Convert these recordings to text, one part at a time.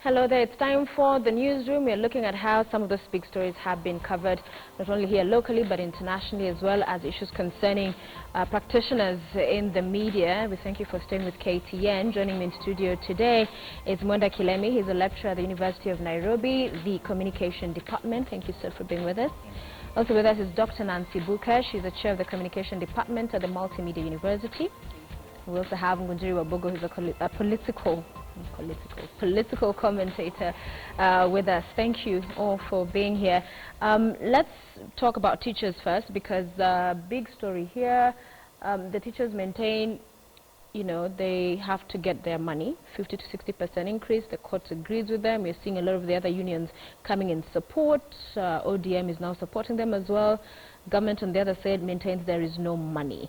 Hello there, it's time for the newsroom. We're looking at how some of those big stories have been covered, not only here locally but internationally, as well as issues concerning practitioners in the media. We thank you for staying with KTN. Joining me in studio today is Mwenda Kilemi. He's a lecturer at the University of Nairobi, the Communication Department. Thank you, sir, for being with us. Also with us is Dr. Nancy Buka. She's the chair of the Communication Department at the Multimedia University. We also have Ngunjiri Wabogo, who's a political commentator with us. Thank you all for being here. Let's talk about teachers first, because big story here. The teachers maintain, you know, they have to get their money, 50 to 60% increase. The court agrees with them. We're seeing a lot of the other unions coming in support. ODM is now supporting them as well. Government on the other side maintains there is no money.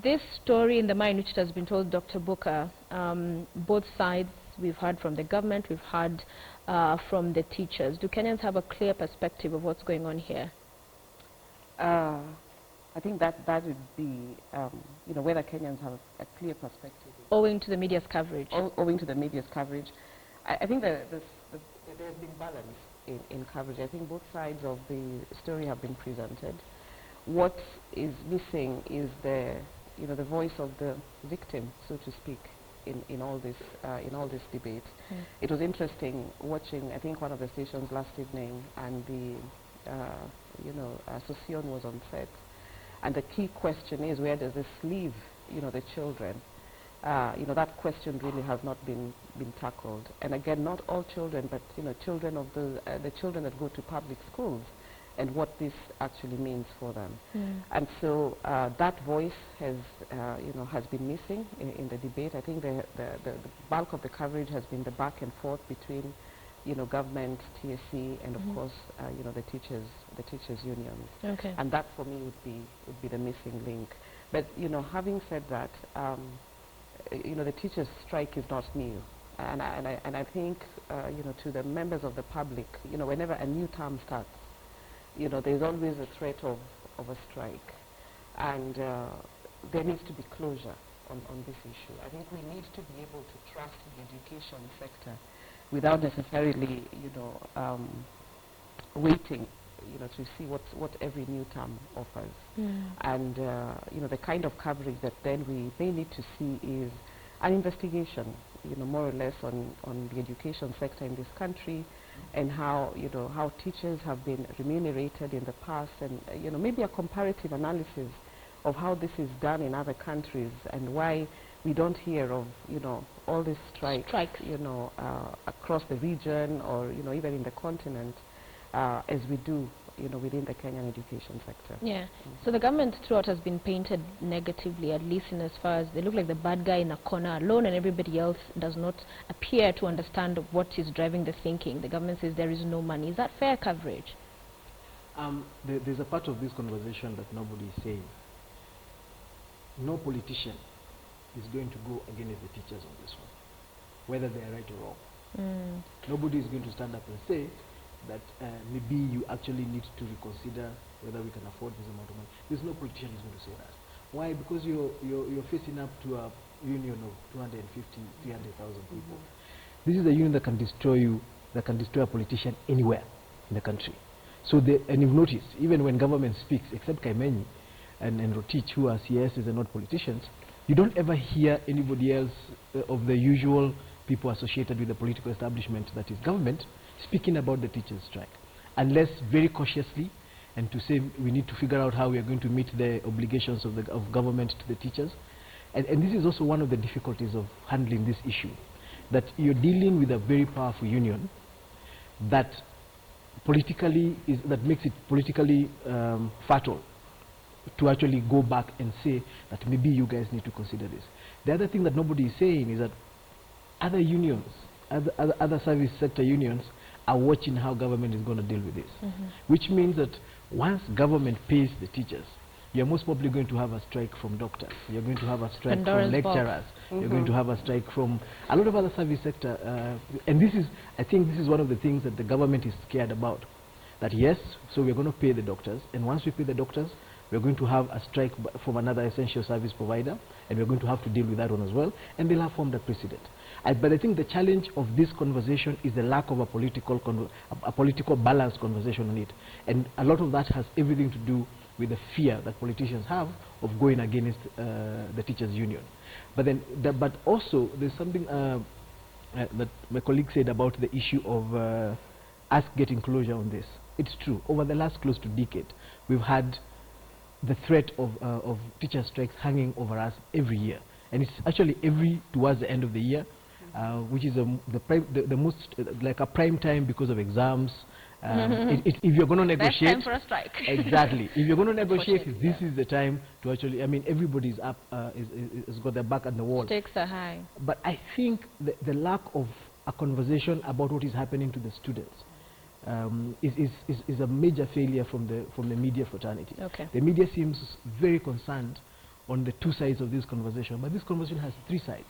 This story, in the manner in which it has been told, Dr. Buka, both sides, we've heard from the government, we've heard from the teachers. Do Kenyans have a clear perspective of what's going on here? I think that would be, you know, whether Kenyans have a clear perspective. Owing to the media's coverage? Owing to the media's coverage. I think there's been balance in coverage. I think both sides of the story have been presented. What is missing is the voice of the victim, so to speak, in all this debate. It was interesting watching, I think, one of the stations last evening, and the Sosion was on set, and the key question is, where does this leave, the children? That question really has not been tackled. And again, not all children, but children of the children that go to public schools, and what this actually means for them. And so that voice has been missing in the debate. I think the bulk of the coverage has been the back and forth between government, TSC, and of course the teachers unions. Okay. And that for me would be the missing link. But having said that, the teachers' strike is not new, and I think to the members of the public, whenever a new term starts, there's always a threat of a strike, and there needs to be closure on this issue. I think we need to be able to trust the education sector without necessarily waiting to see what every new term offers. And the kind of coverage that then we may need to see is an investigation, more or less on the education sector in this country, and how how teachers have been remunerated in the past, and maybe a comparative analysis of how this is done in other countries, and why we don't hear of all these strikes across the region, or even in the continent, as we do within the Kenyan education sector. Yeah. So the government throughout has been painted negatively, at least in as far as they look like the bad guy in a corner alone, and everybody else does not appear to understand what is driving the thinking. The government says there is no money. Is that fair coverage? There's a part of this conversation that nobody is saying. No politician is going to go against the teachers on this one, whether they are right or wrong. Nobody is going to stand up and say that maybe you actually need to reconsider whether we can afford this amount of money. There's no politician who's going to say that. Why? Because you're facing up to a union of 250, 300,000 people. This is a union that can destroy you, that can destroy a politician anywhere in the country. So and you've noticed, even when government speaks, except Kaimenyi and Rotich, who are CSs and not politicians, you don't ever hear anybody else of the usual people associated with the political establishment that is government speaking about the teachers' strike, unless very cautiously, and to say we need to figure out how we are going to meet the obligations of government to the teachers. And this is also one of the difficulties of handling this issue, that you're dealing with a very powerful union that makes it politically fatal to actually go back and say that maybe you guys need to consider this. The other thing that nobody is saying is that other unions, other service sector unions, are watching how government is going to deal with this. Which means that once government pays the teachers, you're most probably going to have a strike from doctors, you're going to have a strike from lecturers, you're going to have a strike from a lot of other service sector. And I think this is one of the things that the government is scared about. That yes, so we're going to pay the doctors, and once we pay the doctors, We're going to have a strike from another essential service provider, and we're going to have to deal with that one as well, and they'll have formed a precedent. But I think the challenge of this conversation is the lack of a political balanced conversation on it. And a lot of that has everything to do with the fear that politicians have of going against the teachers' union. But then, but also there's something that my colleague said about the issue of us getting closure on this. It's true. Over the last close to decade, we've had the threat of teacher strikes hanging over us every year, and it's actually towards the end of the year, which is the most like a prime time because of exams. If you're going to negotiate, best time for a strike. Exactly. If you're going to negotiate, this is the time to actually. I mean, everybody's up, has got their back on the wall. Stakes are high. But I think the lack of a conversation about what is happening to the students is a major failure from the media fraternity. Okay. The media seems very concerned on the two sides of this conversation, but this conversation has three sides.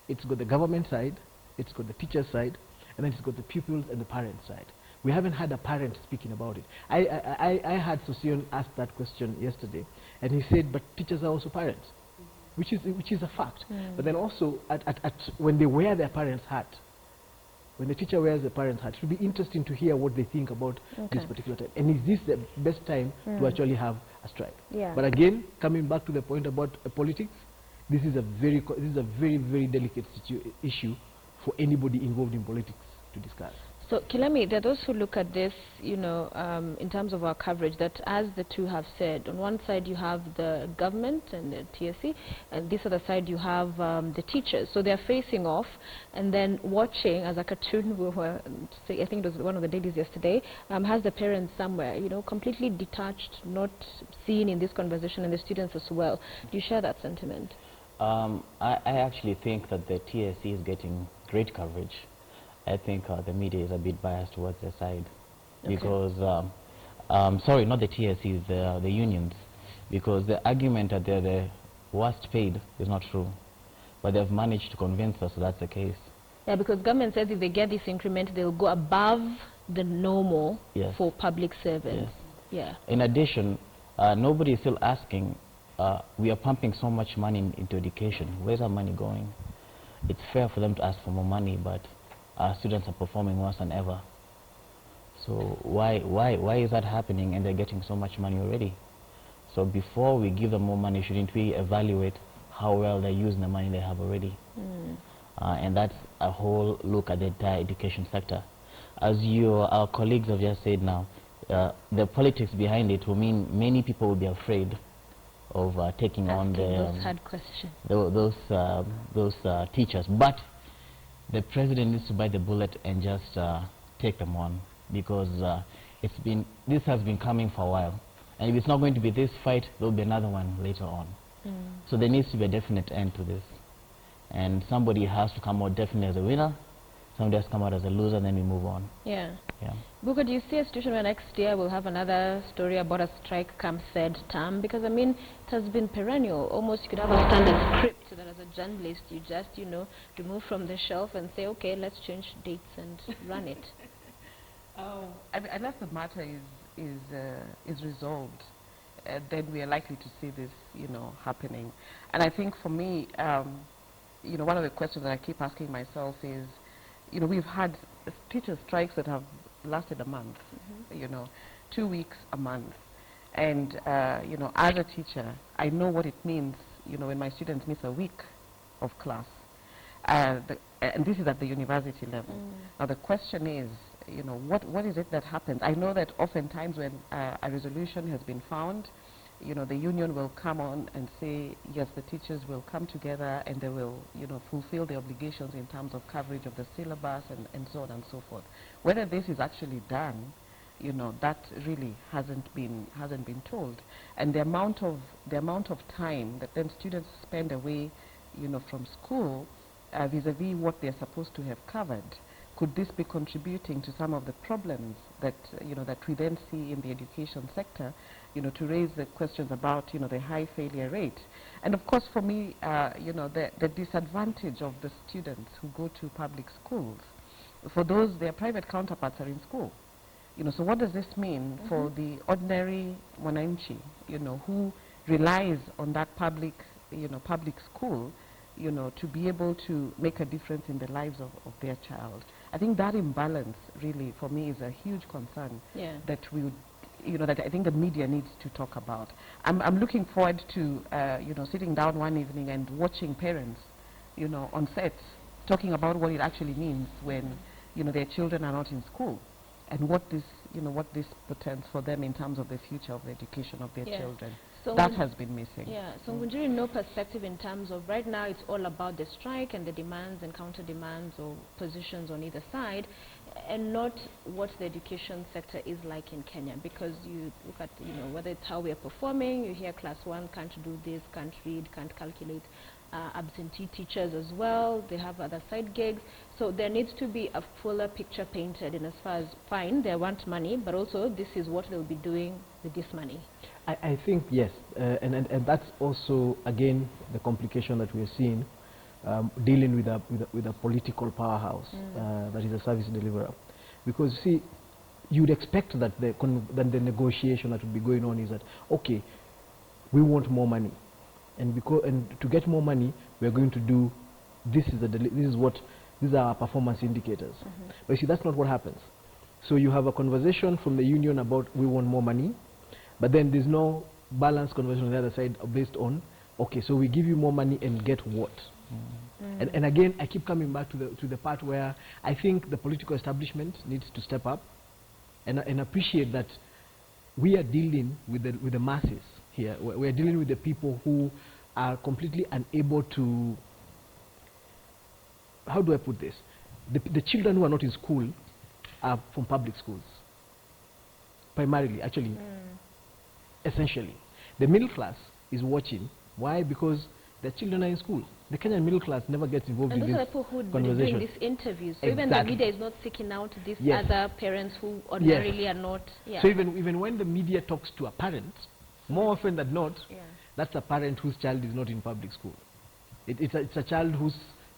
It's got the government side, it's got the teacher side, and then it's got the pupils and the parent side. We haven't had a parent speaking about it. I had Sosion ask that question yesterday, and he said, but teachers are also parents, which is a fact. But then also, when they wear their parents' hat, when the teacher wears the parents' hat, it will be interesting to hear what they think about this particular time. And is this the best time to actually have a strike? Yeah. But again, coming back to the point about politics, this is a very very delicate issue for anybody involved in politics to discuss. So, Kilemi, there are those who look at this, you know, in terms of our coverage, that as the two have said, on one side you have the government and the TSC, and this other side you have the teachers. So they're facing off, and then watching, as a cartoon, we were, I think it was one of the dailies yesterday, has the parents somewhere, you know, completely detached, not seen in this conversation, and the students as well. Do you share that sentiment? I actually think that the TSC is getting great coverage. I think the media is a bit biased towards their side, because, sorry, not the TSCs, the unions, because the argument that they're the worst paid is not true, but they've managed to convince us that's the case. Yeah, because government says if they get this increment, they'll go above the normal for public servants. Yeah. In addition, nobody is still asking, we are pumping so much money into education. Where's our money going? It's fair for them to ask for more money, but our students are performing worse than ever. So why is that happening, and they're getting so much money already? So before we give them more money, shouldn't we evaluate how well they're using the money they have already? And that's a whole look at the entire education sector. As our colleagues have just said now, the politics behind it will mean many people will be afraid of taking on those hard questions. Those teachers. But the president needs to bite the bullet and just take them on, because this has been coming for a while, and if it's not going to be this fight, there will be another one later on. So there needs to be a definite end to this, and somebody has to come out definitely as a winner, somebody has to come out as a loser, and then we move on. Yeah. Buka, do you see a situation where next year we'll have another story about a strike come third term? Because, I mean, it has been perennial. Almost you could have a standard script so that as a journalist you just, you know, remove from the shelf and say, okay, let's change dates and run it. I mean, unless the matter is resolved, then we are likely to see this, you know, happening. And I think for me, you know, one of the questions that I keep asking myself is, you know, we've had teacher strikes that have lasted a month, you know, 2 weeks, a month. And, you know, as a teacher, I know what it means, you know, when my students miss a week of class. And this is at the university level. Now, the question is, you know, what is it that happens? I know that oftentimes when a resolution has been found, you know, the union will come on and say, yes, the teachers will come together and they will, you know, fulfill the obligations in terms of coverage of the syllabus and so on and so forth. Whether this is actually done, you know, that really hasn't been told. And the amount of time that then students spend away, you know, from school vis-a-vis what they're supposed to have covered, could this be contributing to some of the problems that, you know, that we then see in the education sector, you know, to raise the questions about, you know, the high failure rate? And of course, for me, you know, the disadvantage of the students who go to public schools, for those, their private counterparts are in school. So what does this mean for the ordinary mwananchi, who relies on that public school, to be able to make a difference in the lives of their child? I think that imbalance really, for me, is a huge concern that we would, that I think the media needs to talk about. I'm looking forward to, sitting down one evening and watching parents, on sets, talking about what it actually means when, their children are not in school, and what this portends for them in terms of the future of the education of their children. So that has been missing. Yeah, so would you know perspective in terms of right now it's all about the strike and the demands and counter demands or positions on either side, and not what the education sector is like in Kenya? Because you look at, whether it's how we are performing, you hear class 1 can't do this, can't read, can't calculate, absentee teachers as well, they have other side gigs. So there needs to be a fuller picture painted in as far as, fine, they want money, but also this is what they'll be doing with this money. I think, yes, and that's also, again, the complication that we are seeing, dealing with a political powerhouse that is a service deliverer. Because, see, you'd expect that the negotiation that would be going on is that, okay, we want more money, and to get more money, we're going to do these are our performance indicators. But you see, that's not what happens. So you have a conversation from the union about we want more money, but then there's no balanced conversation on the other side based on, okay, so we give you more money and get what? And again, I keep coming back to the part where I think the political establishment needs to step up and appreciate that we are dealing with the masses here. We are dealing with the people who are completely unable to, how do I put this? The children who are not in school are from public schools, primarily, actually. Essentially, the middle class is watching. Why? Because their children are in school. The Kenyan middle class never gets involved in this conversation. And those are people who are doing these interviews. So even the media is not seeking out these other parents who ordinarily are not. So even when the media talks to a parent, more often than not, that's a parent whose child is not in public school. It's a child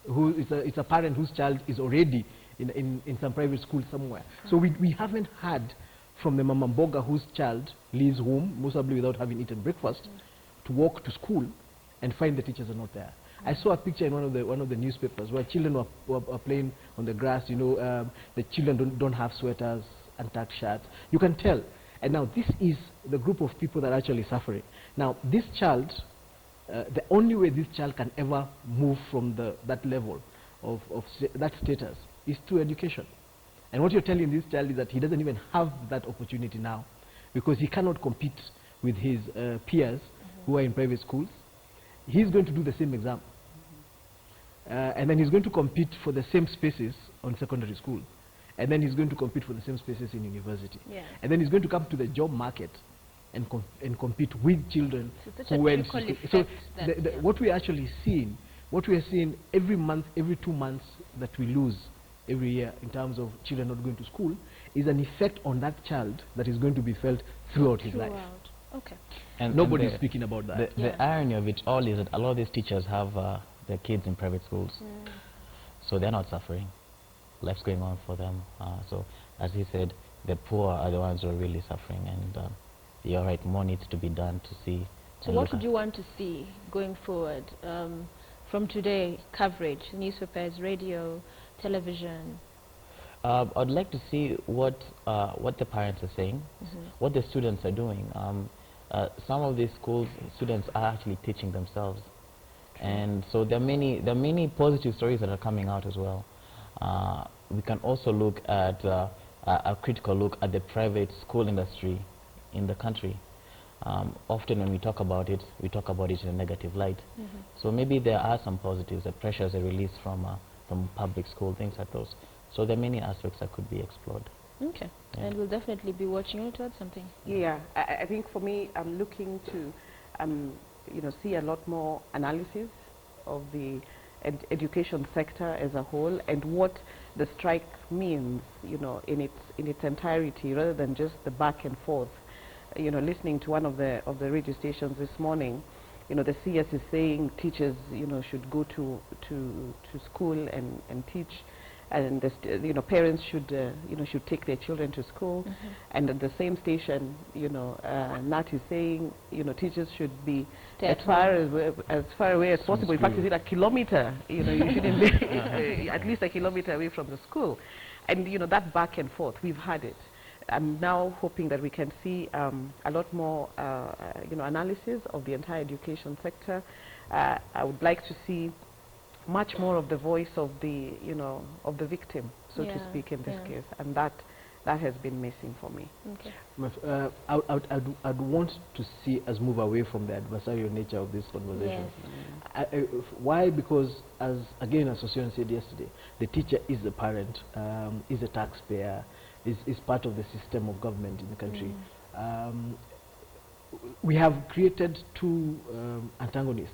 it's a parent whose child is already in some private school somewhere. So we haven't had from the mama mboga whose child leaves home, most probably without having eaten breakfast, to walk to school and find the teachers are not there. I saw a picture in one of the newspapers where children were playing on the grass. The children don't have sweaters and tucked shirts. You can tell. And now this is the group of people that are actually suffering. Now this child, the only way this child can ever move from that level of that status is through education. And what you're telling this child is that he doesn't even have that opportunity now, because he cannot compete with his peers who are in private schools. He's going to do the same exam. And then he's going to compete for the same spaces on secondary school. And then he's going to compete for the same spaces in university. And then he's going to come to the job market and compete with children who went to school. So what we are actually seeing, what we are seeing every month, every 2 months that we lose every year in terms of children not going to school, is an effect on that child that is going to be felt throughout his life. Okay. And nobody's speaking about that. The irony of it all is that a lot of these teachers have their kids in private schools, so they're not suffering. Life's going on for them. So, as he said, the poor are the ones who are really suffering, and you're right, more needs to be done to see. So what would you want to see going forward from today? Coverage, newspapers, radio, television? I'd like to see what the parents are saying, what the students are doing. Some of these schools, students are actually teaching themselves, and so there are many positive stories that are coming out as well. We can also look at a critical look at the private school industry in the country. Often when we talk about it in a negative light. So maybe there are some positives, the pressures are released from public school, things like those. So there are many aspects that could be explored. Okay, and we'll definitely be watching it towards something. Yeah, I think for me, I'm looking to, see a lot more analysis of the education sector as a whole and what the strike means, in its entirety, rather than just the back and forth. Listening to one of the radio stations this morning, the CS is saying teachers, should go to school and teach. and you know, parents should you know, should take their children to school, and at the same station, you know, Nat is saying, you know, teachers should be as far away as possible. In fact, is it a kilometer? You know, you shouldn't be at least a kilometer away from the school, and you know, that back and forth, we've had it. I'm now hoping that we can see a lot more, you know, analysis of the entire education sector. I would like to see much more of the voice of the, you know, of the victim, so to speak, in this case, and that has been missing for me. Okay. I'd want to see us move away from the adversarial nature of this conversation. Yes. Why? Because, as again, as Sosion said yesterday, the teacher is a parent, is a taxpayer, is part of the system of government in the country. We have created two antagonists,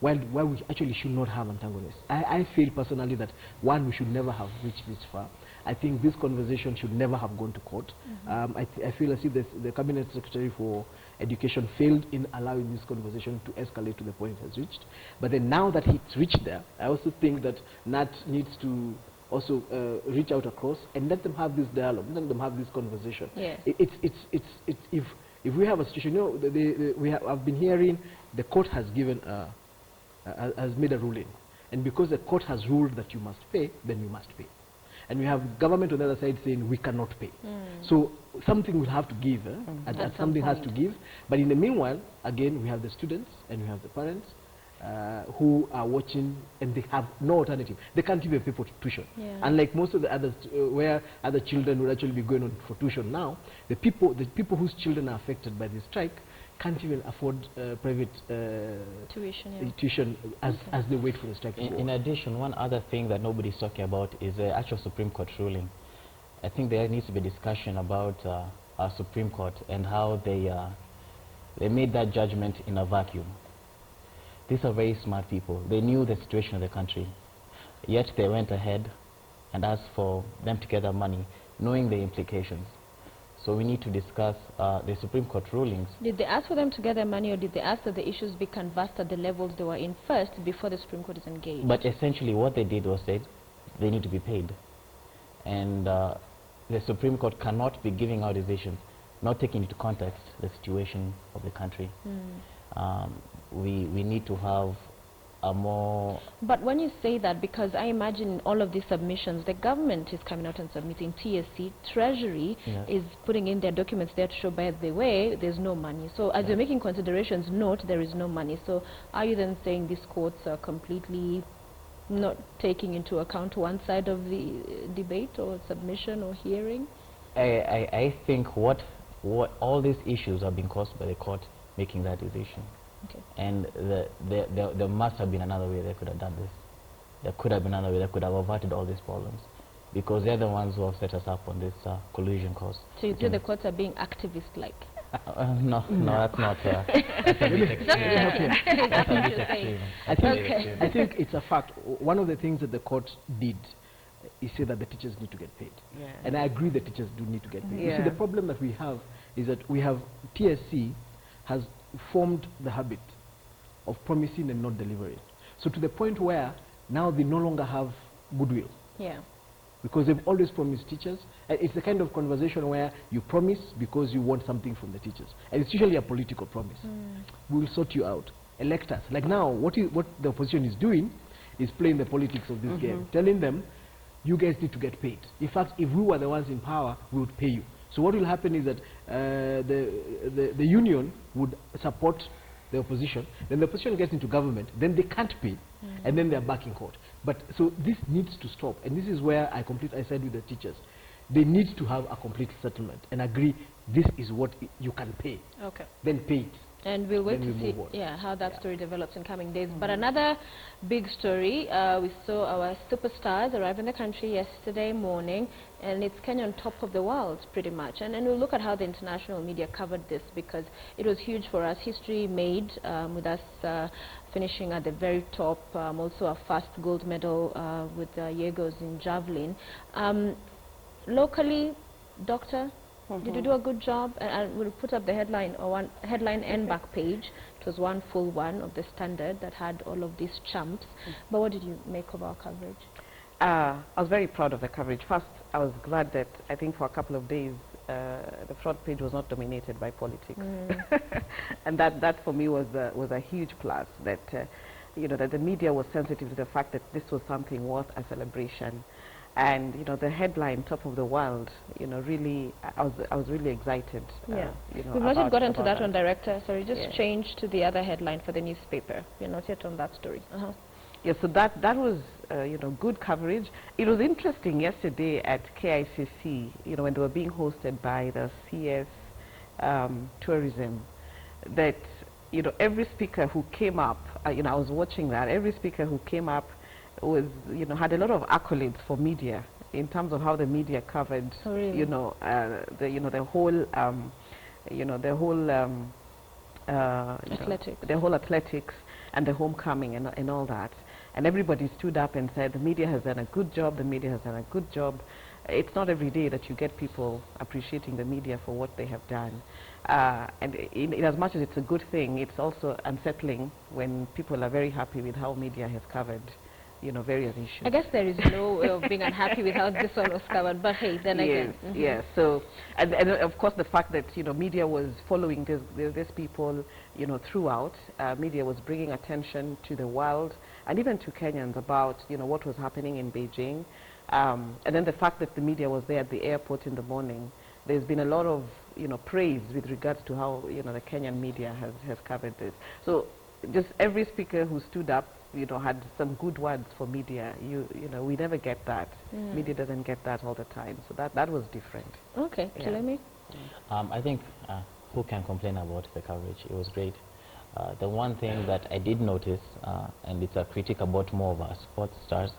while we actually should not have antagonists. I feel personally that, one, we should never have reached this far. I think this conversation should never have gone to court. I feel as if the Cabinet Secretary for Education failed in allowing this conversation to escalate to the point it has reached. But then now that it's reached there, I also think that NAT needs to also reach out across and let them have this dialogue, let them have this conversation. Yes. If we have a situation, you know, I've been hearing the court has given has made a ruling, and because the court has ruled that you must pay, then you must pay. And we have government on the other side saying we cannot pay. So something will have to give, and something has to give. But in the meanwhile, again, we have the students and we have the parents who are watching, and they have no alternative. They can't even pay for tuition. Unlike most of the others, where other children would actually be going on for tuition now, the people whose children are affected by this strike can't even afford private tuition as they wait for the strike to go on. In addition, one other thing that nobody's talking about is the actual Supreme Court ruling. I think there needs to be discussion about our Supreme Court and how they made that judgment in a vacuum. These are very smart people. They knew the situation of the country, yet they went ahead and asked for them to gather money, knowing the implications. So we need to discuss the Supreme Court rulings. Did they ask for them to gather money, or did they ask that the issues be canvassed at the levels they were in first before the Supreme Court is engaged? But essentially what they did was said they need to be paid. And the Supreme Court cannot be giving out decisions not taking into context the situation of the country. We need to have a more... But when you say that, because I imagine all of these submissions, the government is coming out and submitting, TSC, Treasury is putting in their documents there to show, by the way, there's no money. So as you're making considerations, note there is no money. So are you then saying these courts are completely not taking into account one side of the debate or submission or hearing? I think what all these issues are being caused by the court making that decision. Okay. And there must have been another way they could have done this. There could have been another way that could have averted all these problems, because they're the ones who have set us up on this collusion course. So you say the courts are being activist-like? No, that's not that's a bit extreme. That's a bit extreme. I think it's a fact. One of the things that the court did is say that the teachers need to get paid. And I agree that teachers do need to get paid. You see, the problem that we have is that we have TSC has formed the habit of promising and not delivering. So to the point where now they no longer have goodwill. Because they've always promised teachers. It's the kind of conversation where you promise because you want something from the teachers. And it's usually a political promise. We will sort you out. Elect us. Like now, what the opposition is doing is playing the politics of this game. Telling them, you guys need to get paid. In fact, if we were the ones in power, we would pay you. So what will happen is that the union would support the opposition, then the opposition gets into government, then they can't pay, and then they're back in court. But so this needs to stop, and this is where I said with the teachers, they need to have a complete settlement and agree this is what you can pay. Okay. Then pay it. And we'll wait to see how that story develops in coming days. But another big story, we saw our superstars arrive in the country yesterday morning, and it's Kenya on top of the world, pretty much. And we'll look at how the international media covered this, because it was huge for us. History made with us finishing at the very top, also our first gold medal with Yegos in javelin. Locally, Doctor, did you do a good job? And we'll put up the headline, or one headline and back page. It was one full one of the Standard that had all of these champs. But what did you make of our coverage? I was very proud of the coverage. First, I was glad that I think for a couple of days the front page was not dominated by politics, and that for me was a huge plus. That you know, that the media was sensitive to the fact that this was something worth a celebration, and you know, the headline "Top of the World," you know, really, I was really excited. Yeah, you know, we've not yet gotten to about that one, Director. Sorry, just Yeah. change to the other headline for the newspaper. We're not yet on that story. Yeah, so that was you know, good coverage. It was interesting yesterday at KICC, you know, when they were being hosted by the CS Tourism, that you know, every speaker who came up, you know, I was watching that. Every speaker who came up was, you know, had a lot of accolades for media in terms of how the media covered, Oh, really? you know, the whole, you know, the whole Athletics. the whole athletics and the homecoming and all that. And everybody stood up and said, the media has done a good job, the media has done a good job. It's not every day that you get people appreciating the media for what they have done. And in as much as it's a good thing, it's also unsettling when people are very happy with how media has covered, you know, various issues. I guess there is no way of being unhappy with how this one was covered, but hey, then again. Yes, so, and of course the fact that, you know, media was following these people, you know, throughout, media was bringing attention to the world, and even to Kenyans about, you know, what was happening in Beijing. And then the fact that the media was there at the airport in the morning, there's been a lot of, you know, praise with regards to how, you know, the Kenyan media has covered this. So just every speaker who stood up, you know, had some good words for media. You know, we never get that. Media doesn't get that all the time. So that was different. Okay, Yeah. Chilemi? I think who can complain about the coverage? It was great. The one thing that I did notice, and it's a critique about more of our sports stars,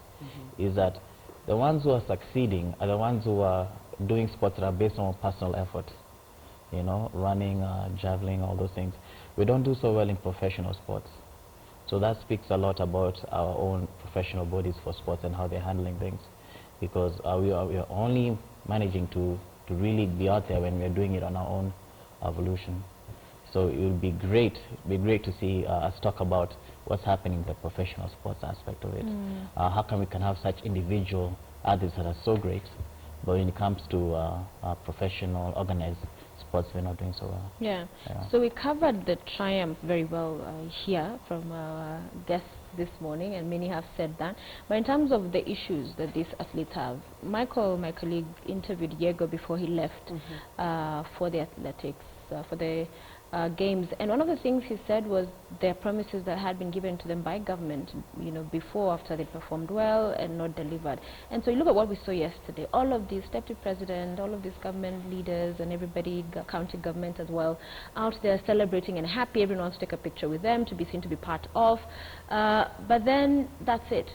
is that the ones who are succeeding are the ones who are doing sports that are based on personal effort. You know, running, javelin, all those things. We don't do so well in professional sports. So that speaks a lot about our own professional bodies for sports and how they're handling things. Because we are only managing to really be out there when we're doing it on our own evolution. So it would be great to see us talk about what's happening in the professional sports aspect of it. How come we can have such individual athletes that are so great, but when it comes to professional, organized sports, we're not doing so well. Yeah. Yeah. So we covered the triumph very well here from our guests this morning, and many have said that. But in terms of the issues that these athletes have, Michael, my colleague, interviewed Diego before he left for the athletics, for the games, and one of the things he said was their promises that had been given to them by government, you know, before, after they performed well and not delivered. And so you look at what we saw yesterday, all of these deputy president, all of these government leaders and everybody, county government as well, out there celebrating and happy, everyone wants to take a picture with them, to be seen to be part of, but then that's it,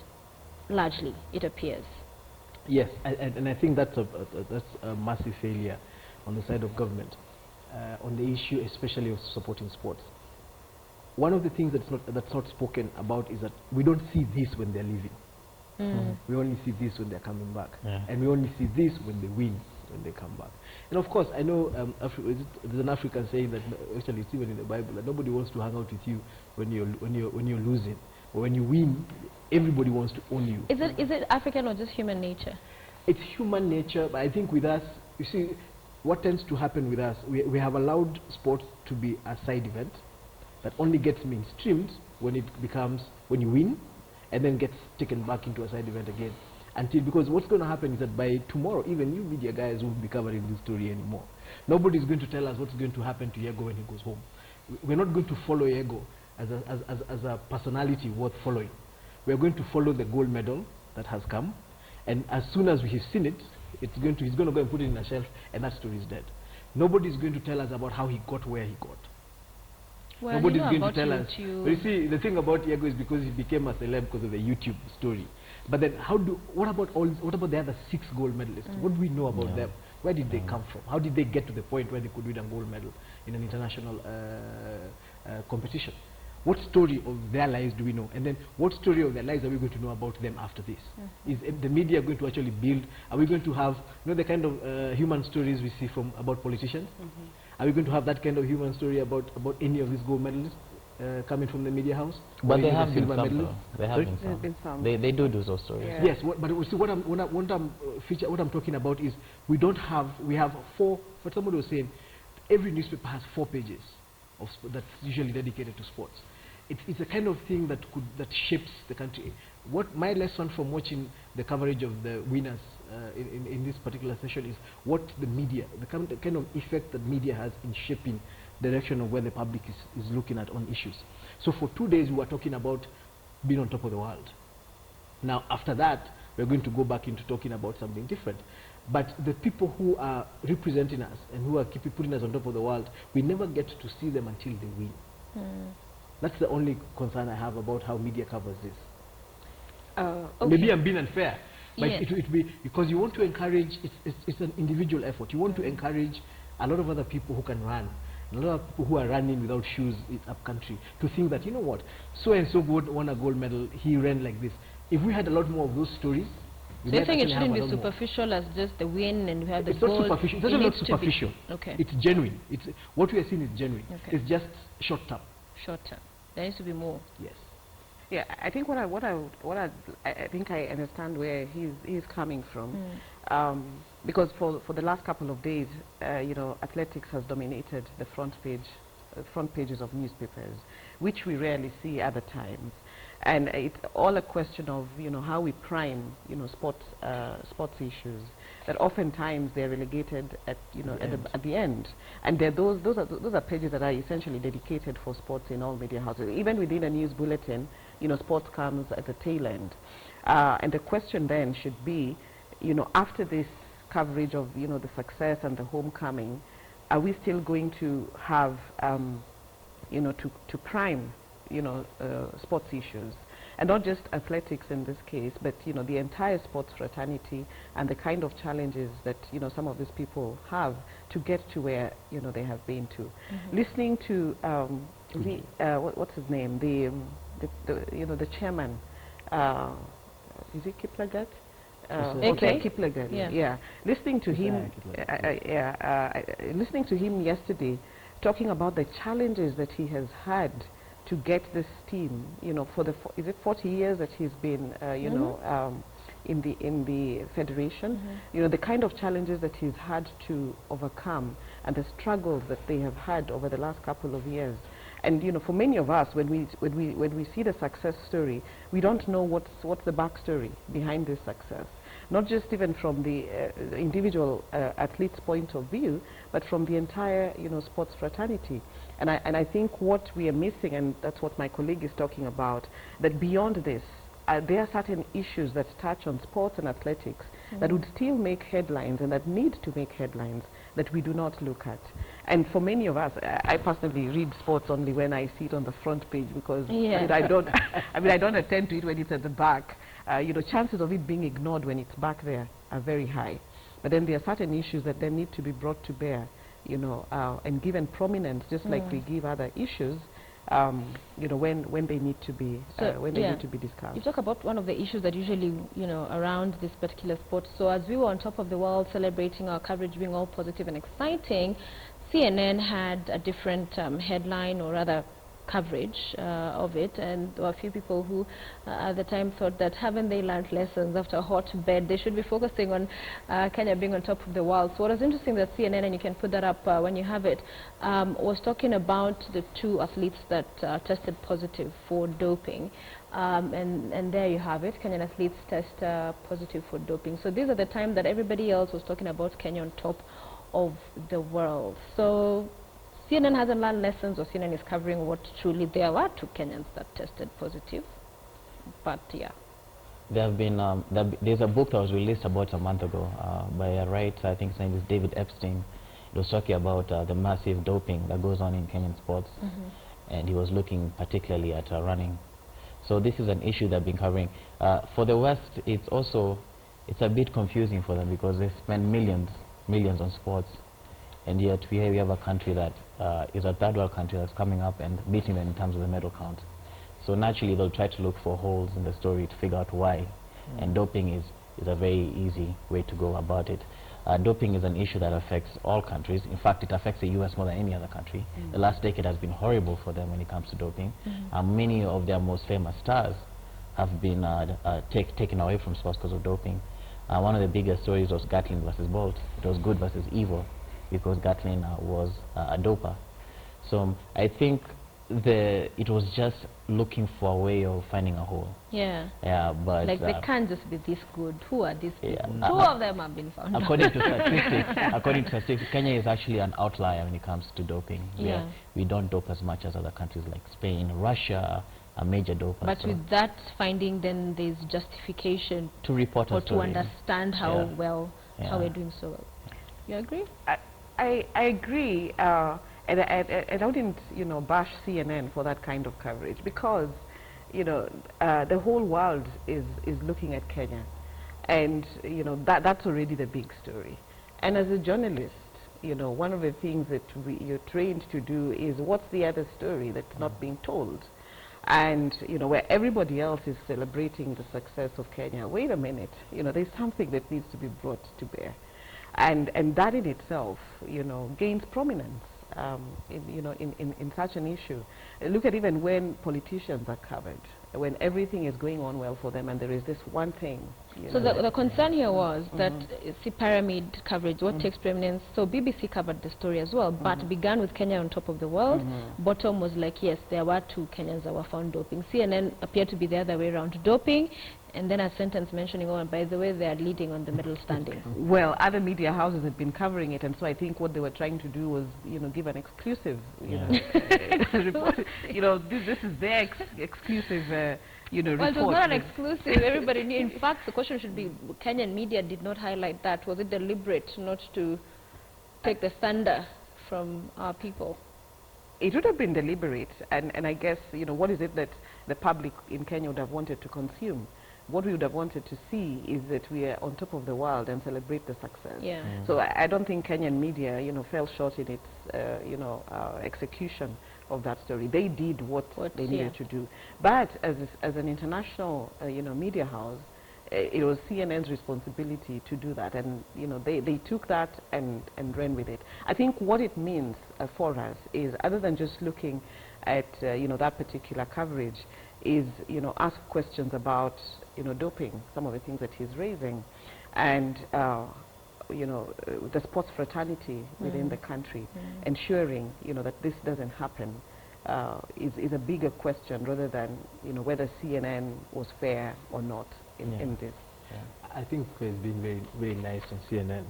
largely, it appears. Yes, and I think that's a massive failure on the side of government. On the issue especially of supporting sports. One of the things that's not spoken about is that we don't see this when they're leaving. We only see this when they're coming back. Yeah. And we only see this when they win, when they come back. And of course, I know there's an African saying that, actually it's even in the Bible, that nobody wants to hang out with you when you're losing. But when you win, everybody wants to own you. Is it African or just human nature? It's human nature, but I think with us, you see, what tends to happen with us, we have allowed sports to be a side event that only gets mainstreamed when you win, and then gets taken back into a side event again. Because what's going to happen is that by tomorrow, even you media guys won't be covering this story anymore. Nobody's going to tell us what's going to happen to Yego when he goes home. We're not going to follow Yego as a personality worth following. We're going to follow the gold medal that has come, and as soon as we have seen it, he's going to go and put it in a shelf, and that story is dead. Nobody's going to tell us about how he got where he got. Well, Nobody's you know going to about tell us. YouTube. But you see, the thing about Diego is because he became a celeb because of the YouTube story. But then, what about the other 6 gold medalists? What do we know about them? Where did they come from? How did they get to the point where they could win a gold medal in an international competition? What story of their lives do we know? And then what story of their lives are we going to know about them after this? Is the media going to actually build? Are we going to have, you know, the kind of human stories we see about politicians? Are we going to have that kind of human story about any of these gold medalists? coming from the media house. But or they even have the been silver some, medalist. though. They have Sorry? been There's some. been some. They do those stories. Yeah. Yes, but see, what I'm talking about is we have four. What somebody was saying, every newspaper has 4 pages of that's usually dedicated to sports. It's a kind of thing that shapes the country. What my lesson from watching the coverage of the winners in this particular session is what the media, the kind of effect that media has in shaping the direction of where the public is looking at on issues. So for 2 days we were talking about being on top of the world. Now after that we're going to go back into talking about something different. But the people who are representing us and who are putting us on top of the world, we never get to see them until they win. That's the only concern I have about how media covers this. Okay. Maybe I'm being unfair, but Yes. it would be because you want to encourage. It's an individual effort. You want to encourage a lot of other people who can run, a lot of people who are running without shoes in up country to think that, you know what, so and so won a gold medal. He ran like this. If we had a lot more of those stories, we So you might think it actually have shouldn't a be lot more. superficial as just the win and we have the It's goal? not superficial. It It doesn't look needs to be- superficial. Okay. It's genuine. It's what we are seeing is genuine. Okay. It's just short term. Short term. There needs to be more. Yes. Yeah, I think I think I understand where he's coming from, because for the last couple of days, you know, athletics has dominated the front pages of newspapers, which we rarely see other times, and it's all a question of, you know, how we prime, you know, sports issues that oftentimes they're relegated at, you know, at the end, and those are pages that are essentially dedicated for sports in all media houses. Even within a news bulletin, you know, sports comes at the tail end, and the question then should be, you know, after this coverage of, you know, the success and the homecoming, are we still going to have, you know, to prime, you know, sports issues? And not just athletics in this case, but, you know, the entire sports fraternity and the kind of challenges that, you know, some of these people have to get to where, you know, they have been to. Listening to what's his name, the you know, the chairman, is it Kiplagat? Okay. Kiplagat. Yeah. Yeah. Listening to him, listening to him yesterday, talking about the challenges that he has had to get this team, you know, for the is it 40 years that he's been, you know, in the federation, you know, the kind of challenges that he's had to overcome and the struggles that they have had over the last couple of years. And, you know, for many of us, when we see the success story, we don't know what's the backstory behind this success. Not just even from the individual athlete's point of view, but from the entire, you know, sports fraternity. And I think what we are missing, and that's what my colleague is talking about, that beyond this, there are certain issues that touch on sports and athletics that would still make headlines and that need to make headlines that we do not look at. And for many of us, I personally read sports only when I see it on the front page, because I don't I don't attend to it when it's at the back. You know, chances of it being ignored when it's back there are very high. But then there are certain issues that then need to be brought to bear, you know, and given prominence, just like we give other issues, you know, when they need to be need to be discussed. You talk about one of the issues that usually, you know, around this particular sport. So as we were on top of the world celebrating our coverage being all positive and exciting, CNN had a different headline, or rather coverage of it, and there were a few people who at the time thought that haven't they learned lessons after a hot bed, they should be focusing on Kenya being on top of the world. So what was interesting that CNN, and you can put that up when you have it, was talking about the 2 athletes that tested positive for doping, and there you have it, Kenyan athletes test positive for doping. So these are the time that everybody else was talking about Kenya on top of the world. So CNN hasn't learned lessons, or CNN is covering what truly there were 2 Kenyans that tested positive. But yeah. There have been, there's a book that was released about a month ago by a writer, I think his name is David Epstein. He was talking about the massive doping that goes on in Kenyan sports, and he was looking particularly at running. So this is an issue they've been covering. For the West, it's a bit confusing for them, because they spend millions on sports, and yet we have a country that is a third world country that's coming up and beating them in terms of the medal count. So naturally they'll try to look for holes in the story to figure out why, and doping is a very easy way to go about it. Doping is an issue that affects all countries. In fact, it affects the U.S. more than any other country. The last decade has been horrible for them when it comes to doping. Many of their most famous stars have been taken away from sports because of doping. One of the biggest stories was Gatlin versus Bolt. It was good versus evil because Gatlin was a doper. So I think it was just looking for a way of finding a hole. Yeah. Yeah, but like they can't just be this good. Who are these people? Yeah. Two of them have been found. According to statistics, Kenya is actually an outlier when it comes to doping. Yeah. We don't dope as much as other countries like Spain, Russia, a major doper. But so with that finding, then there's justification to report or a to story. understand how Yeah. well Yeah. how we're doing so well. You agree? I agree, and I wouldn't, bash CNN for that kind of coverage because, the whole world is looking at Kenya, and that's already the big story. And as a journalist, one of the things that you're trained to do is what's the other story that's not being told. And where everybody else is celebrating the success of Kenya, wait a minute, there's something that needs to be brought to bear. And that in itself, gains prominence in such an issue. Look at even when politicians are covered, when everything is going on well for them, and there is this one thing. So the concern here was that see pyramid coverage, what takes preeminence. So BBC covered the story as well, but began with Kenya on top of the world. Bottom was like, yes, there were 2 Kenyans that were found doping. CNN appeared to be the other way around, doping, and then a sentence mentioning, oh, and by the way, they are leading on the medal standing. Well, other media houses had been covering it, and so I think what they were trying to do was, give an exclusive, report. This is their exclusive, report. Well, it was not an exclusive. Everybody knew. In fact, the question should be, Kenyan media did not highlight that. Was it deliberate not to take the thunder from our people? It would have been deliberate, and I guess, what is it that the public in Kenya would have wanted to consume? What we would have wanted to see is that we are on top of the world and celebrate the success. Yeah. So I don't think Kenyan media, fell short in its, execution of that story. They did what they needed to do. But as an international, media house, it was CNN's responsibility to do that, and they took that and ran with it. I think what it means for us is, other than just looking at that particular coverage, is ask questions about doping, some of the things that he's raising, and the sports fraternity within the country, ensuring that this doesn't happen. Is a bigger question rather than whether CNN was fair or not in this. Yeah. I think it's been very, very nice on CNN.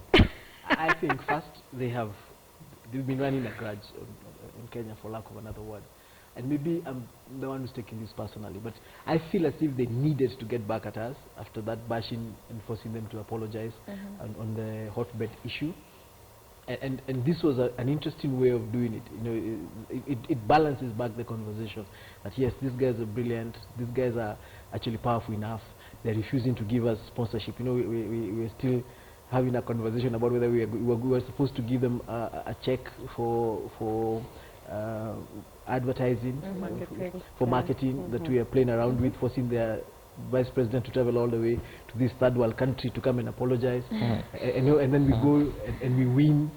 I think first they've been running a grudge in Kenya, for lack of another word. And maybe I'm the one who's taking this personally, but I feel as if they needed to get back at us after that bashing and forcing them to apologize on the hotbed issue. And this was an interesting way of doing it. It balances back the conversation that yes, these guys are brilliant, these guys are actually powerful enough, they're refusing to give us sponsorship. We're still having a conversation about whether we were supposed to give them a check for advertising, for marketing, that we are playing around with, forcing their vice president to travel all the way to this third world country to come and apologize, and then we go and we win.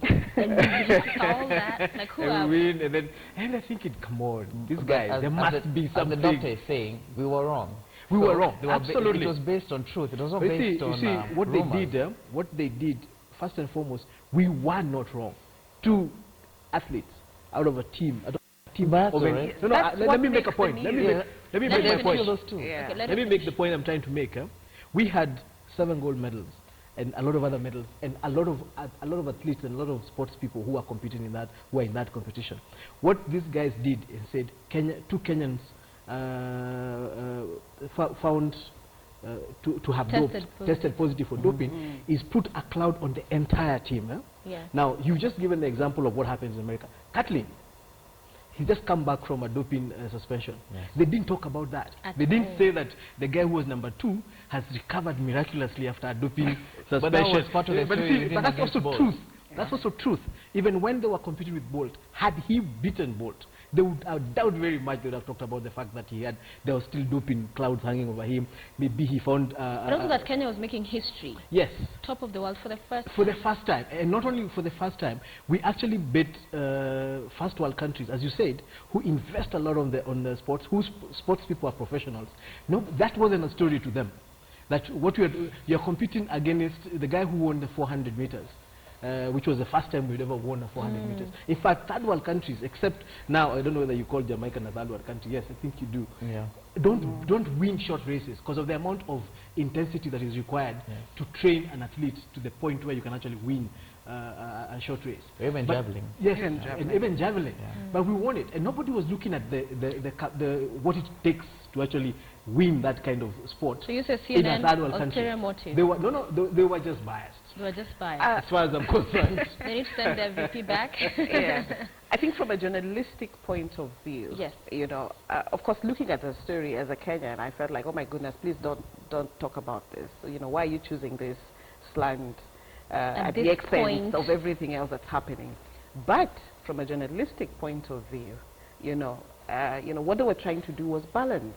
All that, like who and we win, and I think come on, these guys, there must be something. As the doctor is saying, we were wrong. We were wrong. Absolutely. It was based on truth. It was not but based on you see, what they did, first and foremost, we were not wrong. 2 athletes out of a team. That's all right. Let me make a point. Let me make my point. Yeah. Let me make the point I'm trying to make. We had 7 gold medals and a lot of other medals, and a lot of athletes and a lot of sports people who are competing in that, who are in that competition. What these guys did is said, 2 Kenyans found to have tested positive for doping, is put a cloud on the entire team. Yeah. Now, you've just given the example of what happens in America. Gatlin, he just come back from a doping suspension. Yes. They didn't talk about that. They didn't say that the guy who was number 2 has recovered miraculously after a doping suspension. But that was part of the story. But that's also truth. That's also truth. Even when they were competing with Bolt, had he beaten Bolt, they would, I doubt very much they would have talked about the fact that there was still doping clouds hanging over him. Maybe he found... but also that Kenya was making history. Yes. Top of the world for the first time. For the first time. And not only for the first time, we actually bet first world countries, as you said, who invest a lot on the sports, whose sports people are professionals. No, that wasn't a story to them. That what you're competing against the guy who won the 400 meters, which was the first time we'd ever won a 400 meters. In fact, third world countries, except now, I don't know whether you call Jamaica a third world country. Yes, I think you do. Yeah. Don't win short races because of the amount of intensity that is required to train an athlete to the point where you can actually win a short race. Even javelin. Yes, even javelin. and even javelin. But we won it, and nobody was looking at what it takes to actually win that kind of sport. So you say in a CNN third world country. ulterior motive? They were they were just biased. They were just biased. As far as I'm concerned. They need to send their VP back. Yeah. I think from a journalistic point of view, yes, you know, of course, looking at the story as a Kenyan, I felt like, oh my goodness, please don't talk about this. So, you know, why are you choosing this slant at the expense of everything else that's happening? But from a journalistic point of view, you know, what they were trying to do was balance.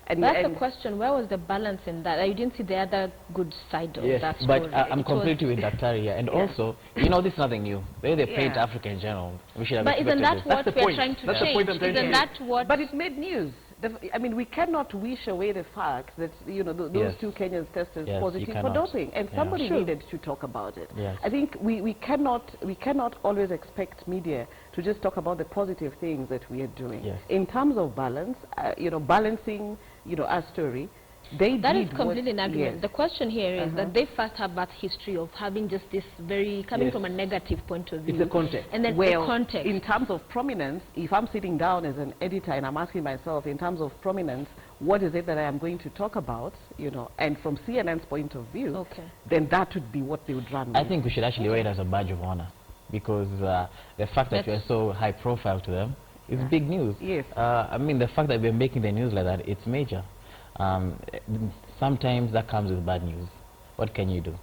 And that's the question. Where was the balance in that? You didn't see the other good side of that story. But I'm completely with Dr. here. And also, you know, this is nothing new. The way they paint Africa in general, we should have But isn't that what we're trying to change? Isn't that what... But it made news. I mean, we cannot wish away the fact that, you know, those two Kenyans tested positive for doping, and somebody needed to talk about it. I think we cannot always expect media to just talk about the positive things that we are doing. In terms of balance, you know, balancing, you know, our story. That is completely an argument. The question here is that they first have that history of having just this very, coming from a negative point of view. It's the context. And then well, the context. In terms of prominence, if I'm sitting down as an editor and I'm asking myself, in terms of prominence, what is it that I am going to talk about, you know, and from CNN's point of view, then that would be what they would run with. I think we should actually wear it as a badge of honor, because the fact that you're so high profile to them is big news. Yes. I mean, the fact that we're making the news like that, it's major. Sometimes that comes with bad news. What can you do?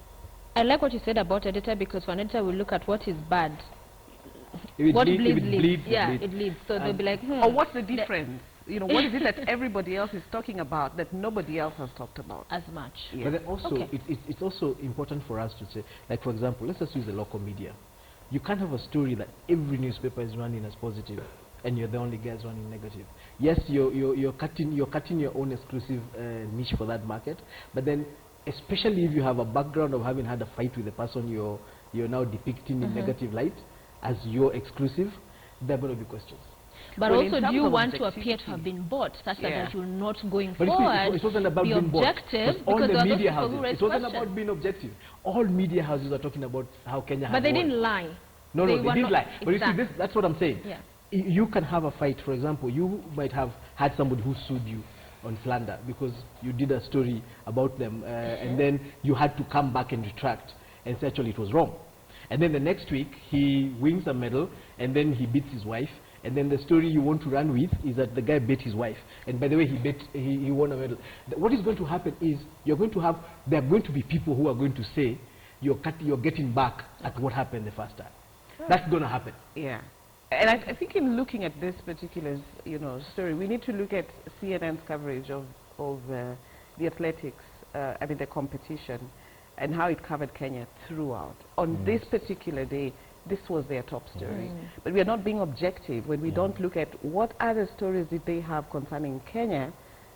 I like what you said about editor, because for an editor will look at what is bad. What bleeds, it leads. So they'll be like, or what's the difference? You know, what is it that everybody else is talking about that nobody else has talked about? As much. But then also, it's also important for us to say, like, for example, let's just use the local media. You can't have a story that every newspaper is running as positive, and you're the only guys running negative. Yes, you're cutting your own exclusive niche for that market, but then especially if you have a background of having had a fight with the person you're now depicting in negative light as your exclusive, there are going to be questions. But also, do you want to appear to have been bought such that you're not going forward? It wasn't about be being objective, bought. All the media houses. It wasn't questions. about being objective. All media houses are talking about how Kenya has But they won. didn't lie. No, they didn't lie. But you see, that's what I'm saying. Yeah. You can have a fight. For example, you might have had somebody who sued you on slander because you did a story about them, and then you had to come back and retract and say actually it was wrong. And then the next week he wins a medal, and then he beats his wife, and then the story you want to run with is that the guy beat his wife, and by the way he won a medal. What is going to happen is there are going to be people who are going to say you're getting back at what happened the first time. That's going to happen. Yeah. And I think in looking at this particular, story, we need to look at CNN's coverage of the athletics, the competition, and how it covered Kenya throughout. On this particular day, this was their top story. But we are not being objective when we don't look at what other stories did they have concerning Kenya,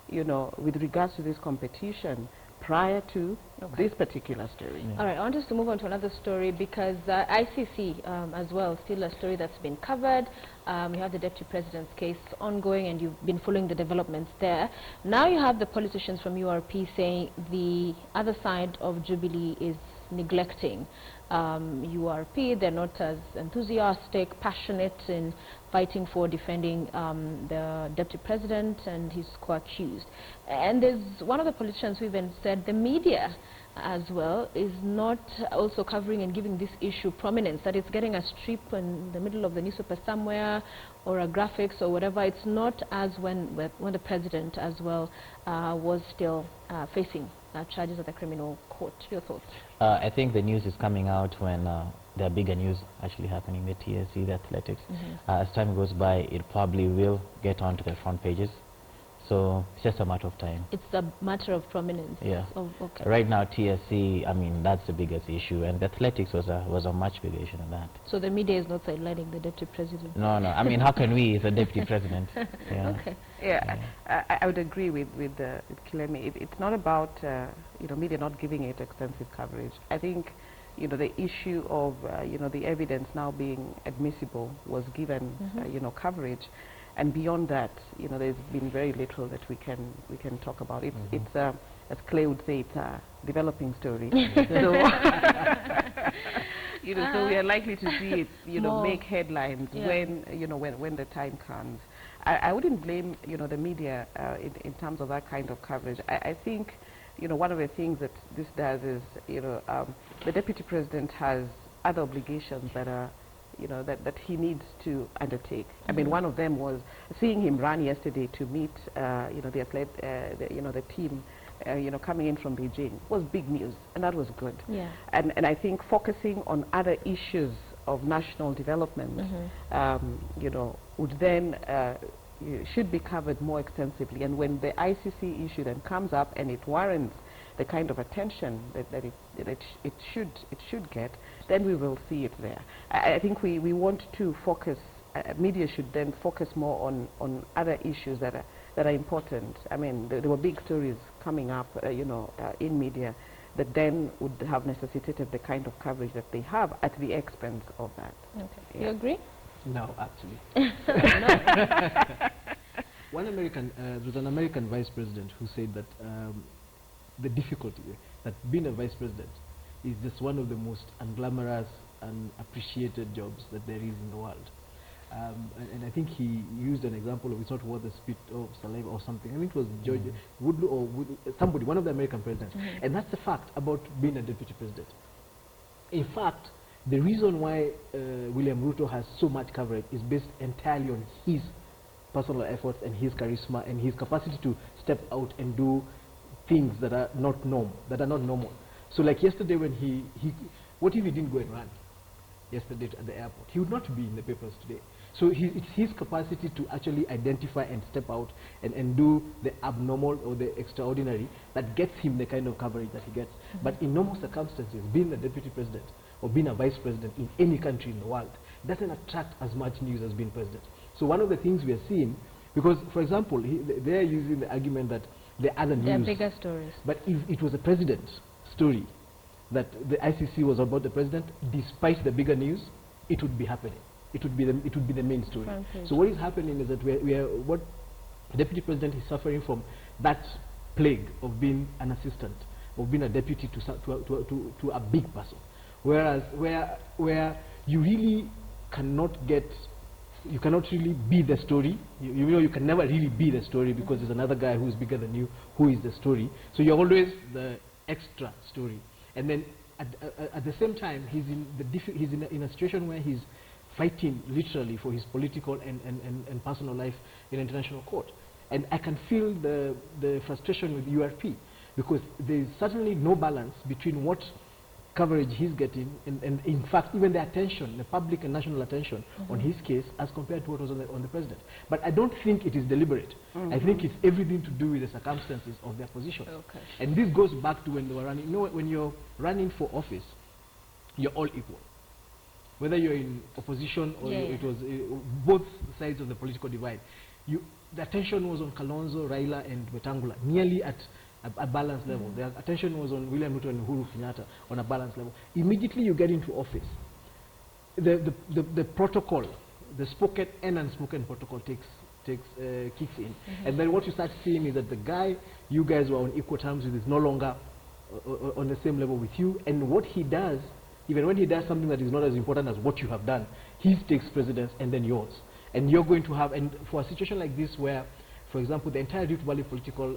with regards to this competition prior to this particular story. All right, I want us to move on to another story because ICC as well, still a story that's been covered. You have the Deputy President's case ongoing and you've been following the developments there. Now you have the politicians from URP saying the other side of Jubilee is neglecting URP. They're not as enthusiastic, passionate in fighting for defending the Deputy President and his co-accused. And there's one of the politicians who even said the media as well is not also covering and giving this issue prominence, that it's getting a strip in the middle of the newspaper somewhere or a graphics or whatever. It's not as when the president as well was still facing charges at the criminal court. Your thoughts? I think the news is coming out when there are bigger news actually happening, the TSC, the athletics. As time goes by, it probably will get onto the front pages. So it's just a matter of time. It's a matter of prominence. Yeah. Oh, okay. Right now, TSC, I mean, that's the biggest issue, and the athletics was a much bigger issue than that. So the media is not sidelining the deputy president? No, no. I mean, how can we, as a deputy president? Yeah. Okay. Yeah, I would agree with Kilemi. It's not about media not giving it extensive coverage. I think the issue of the evidence now being admissible was given coverage. And beyond that, there's been very little that we can talk about. It's as Clay would say, it's a developing story. So, so we are likely to see it, make headlines when the time comes. I wouldn't blame, the media in terms of that kind of coverage. I think, one of the things that this does is, the deputy president has other obligations that are that he needs to undertake. I mean, one of them was seeing him run yesterday to meet, the athlete, the team, coming in from Beijing was big news, and that was good. Yeah. And I think focusing on other issues of national development, would then should be covered more extensively. And when the ICC issue then comes up and it warrants the kind of attention that it should get, then we will see it there. I think we want to focus, media should then focus more on other issues that are important. I mean, there were big stories coming up, in media that then would have necessitated the kind of coverage that they have at the expense of that. Okay. Yeah. You agree? No, actually. There was an American vice president who said that the difficulty that being a vice president is just one of the most unglamorous and appreciated jobs that there is in the world. And I think he used an example of, it's not worth the spit of saliva or something. I think it was George Woodrow or somebody, one of the American presidents. And that's the fact about being a deputy president. In fact, the reason why William Ruto has so much coverage is based entirely on his personal efforts and his charisma and his capacity to step out and do things that are not normal. So like yesterday when what if he didn't go and run yesterday at the airport? He would not be in the papers today. So it's his capacity to actually identify and step out and do the abnormal or the extraordinary that gets him the kind of coverage that he gets. But in normal circumstances, being a deputy president or being a vice president in any country in the world doesn't attract as much news as being president. So one of the things we are seeing, because for example, they are using the argument that there are other news. There are bigger stories. But if it was a president's story, that the ICC was about the president, despite the bigger news, it would be happening. It would be the main story. So what is happening is that what the deputy president is suffering from, that plague of being an assistant, of being a deputy to a big person. Whereas where you really cannot get, you cannot really be the story. You can never really be the story because there's another guy who is bigger than you who is the story. So you're always the extra story. And then at the same time, he's in a situation where he's fighting literally for his political and personal life in international court. And I can feel the frustration with URP because there's certainly no balance between what coverage he's getting and in fact even the attention, the public and national attention on his case as compared to what was on the president. But I don't think it is deliberate. I think it's everything to do with the circumstances of their position. Okay. And this goes back to when they were running. You know, when you're running for office, you're all equal. Whether you're in opposition or it was both sides of the political divide. The attention was on Kalonzo, Raila and Wetangula, nearly at a balanced level. The attention was on William Ruto and Uhuru Kenyatta on a balanced level. Immediately you get into office, the protocol, the spoken and unspoken protocol kicks in. And then what you start seeing is that the guy you guys were on equal terms with is no longer on the same level with you. And what he does, even when he does something that is not as important as what you have done, he takes precedence and then yours. And you're going to have, and for a situation like this where For example, the entire Rift Valley political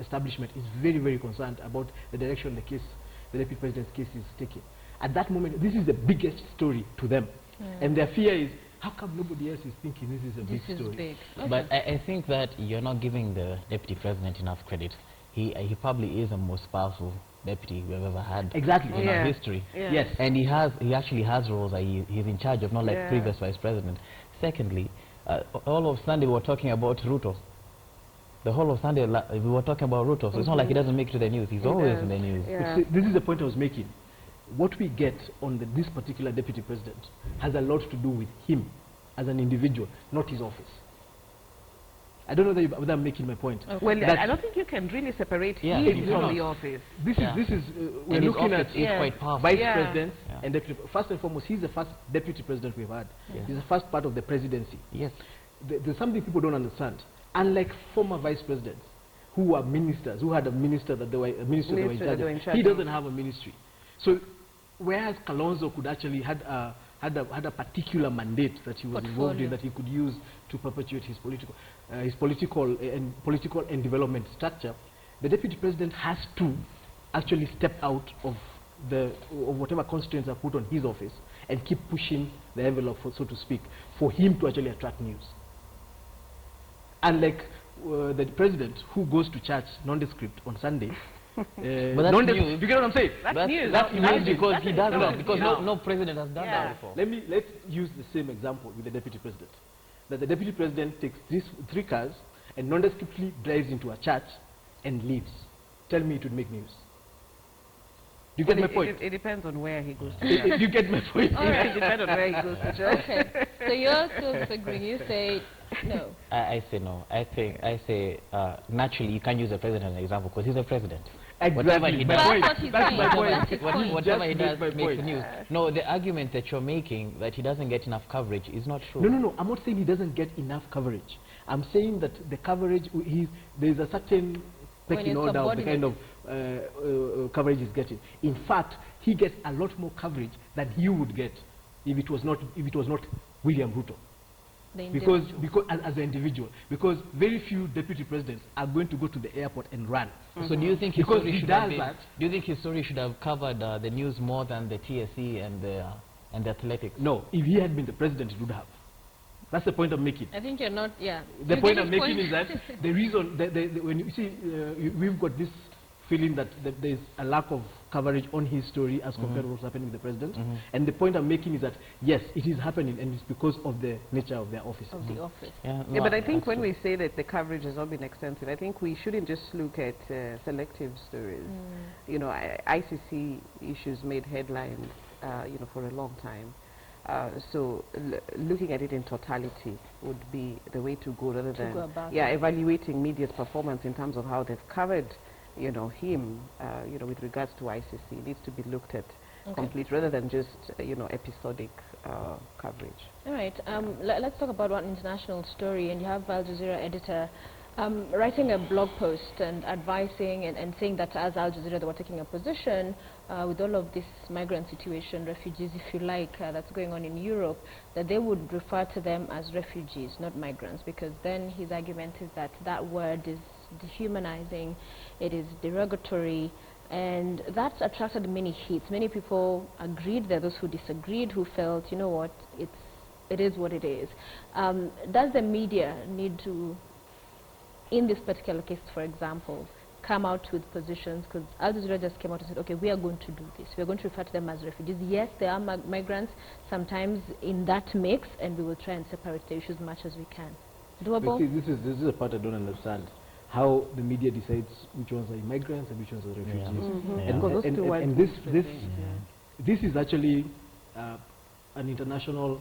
establishment is very, very concerned about the direction the Deputy President's case is taking. At that moment, this is the biggest story to them. And their fear is, how come nobody else is thinking this is a big story? Big. Okay. But I think that you're not giving the Deputy President enough credit. He probably is the most powerful deputy we've ever had Exactly. in our history. Yeah. Yes. And he actually has roles that he's in charge of, not like previous Vice President. Secondly, all of Sunday we were talking about Ruto. The whole of Sunday we were talking about Ruto. So it's not like he doesn't make it to the news. He's always in the news. Yeah. See, this is the point I was making. What we get on this particular Deputy President has a lot to do with him as an individual, not his office. I don't know whether I'm making my point. Okay. Well, That I don't think you can really separate Yeah, him you from cannot. the office. This is we're And his looking office at is quite powerful. Vice Yeah. President Yeah. and Deputy. First and foremost, he's the first Deputy President we've had. Yeah. He's the first part of the presidency. Yes. There's something people don't understand. Unlike former Vice Presidents, who were ministers, who had a minister that they were a minister that were in Minister that they were in charge, charge he of. doesn't have a ministry. So, whereas Kalonzo could actually had a particular mandate that he was involved in, Portfolio. that he could use to perpetuate his political and development structure, the Deputy President has to actually step out of whatever constraints are put on his office and keep pushing the envelope, so to speak, for him to actually attract news. Unlike the president who goes to church nondescript on Sunday. But that's nondescript, news. you get what I'm saying? That's news. That's news Imagine. because That's he does news. that. Because Yeah. no president has done Yeah. that before. Let's use the same example with the deputy president. That the deputy president takes three cars and nondescriptly drives into a church and leaves. Tell me it would make news. Do you get my point? It depends on where he goes to Do church. you get my point? It depends on where he goes to church. Okay. So you're still disagreeing. You say no. I say no. I say naturally you can't use the president as an example because he's the president. Whatever Exactly. he My does, point. That's what he's That's saying. my That's point. his What- point. whatever he Just does make my makes point. news. No, the argument that you're making that he doesn't get enough coverage is not true. No. I'm not saying he doesn't get enough coverage. I'm saying that the coverage, there's a certain When pecking it's order of the kind of coverage he's getting. In fact, he gets a lot more coverage than he would get if it was not William Ruto. The Because individual. as an individual, because very few deputy presidents are going to go to the airport and run. So do you think his Because story he should have does been, that. do you think his story should have covered the news more than the TSE and the athletics? No, if he had been the president, he would have. That's the point I'm making. I think you're not. Yeah. The You point get I'm his making point. is that the reason, when you see, we've got this feeling that there's a lack of coverage on his story as compared to what's happening with the president. And the point I'm making is that, yes, it is happening, and it's because of the nature of their offices. Of the office. Yeah, Yeah, but I think that's when true. we say that the coverage has not been extensive, I think we shouldn't just look at selective stories. You know, ICC issues made headlines, you know, for a long time. So looking at it in totality would be the way to go, rather than go about evaluating media's performance in terms of how they've covered, you know, him, you know, with regards to ICC. It needs to be looked at complete rather than just you know, episodic coverage. All right. Let's talk about one international story. And you have Al Jazeera editor writing a blog post and advising and saying that as Al Jazeera they were taking a position with all of this migrant situation, refugees if you like, that's going on in Europe, that they would refer to them as refugees, not migrants, because then his argument is that that word is dehumanizing, it is derogatory, and that's attracted many hits. Many people agreed, there are those who disagreed, who felt, you know what, it is what it is. Does the media need to, in this particular case, for example, come out with positions? Because Al Jazeera just came out and said, okay, we are going to do this. We are going to refer to them as refugees. Yes, there are migrants sometimes in that mix, and we will try and separate the issues as much as we can. Doable? But see, this is a part I don't understand. How the media decides which ones are immigrants and which ones are refugees. Yeah. And, Because those and, two and, words and mean this, different this, things, this is actually an international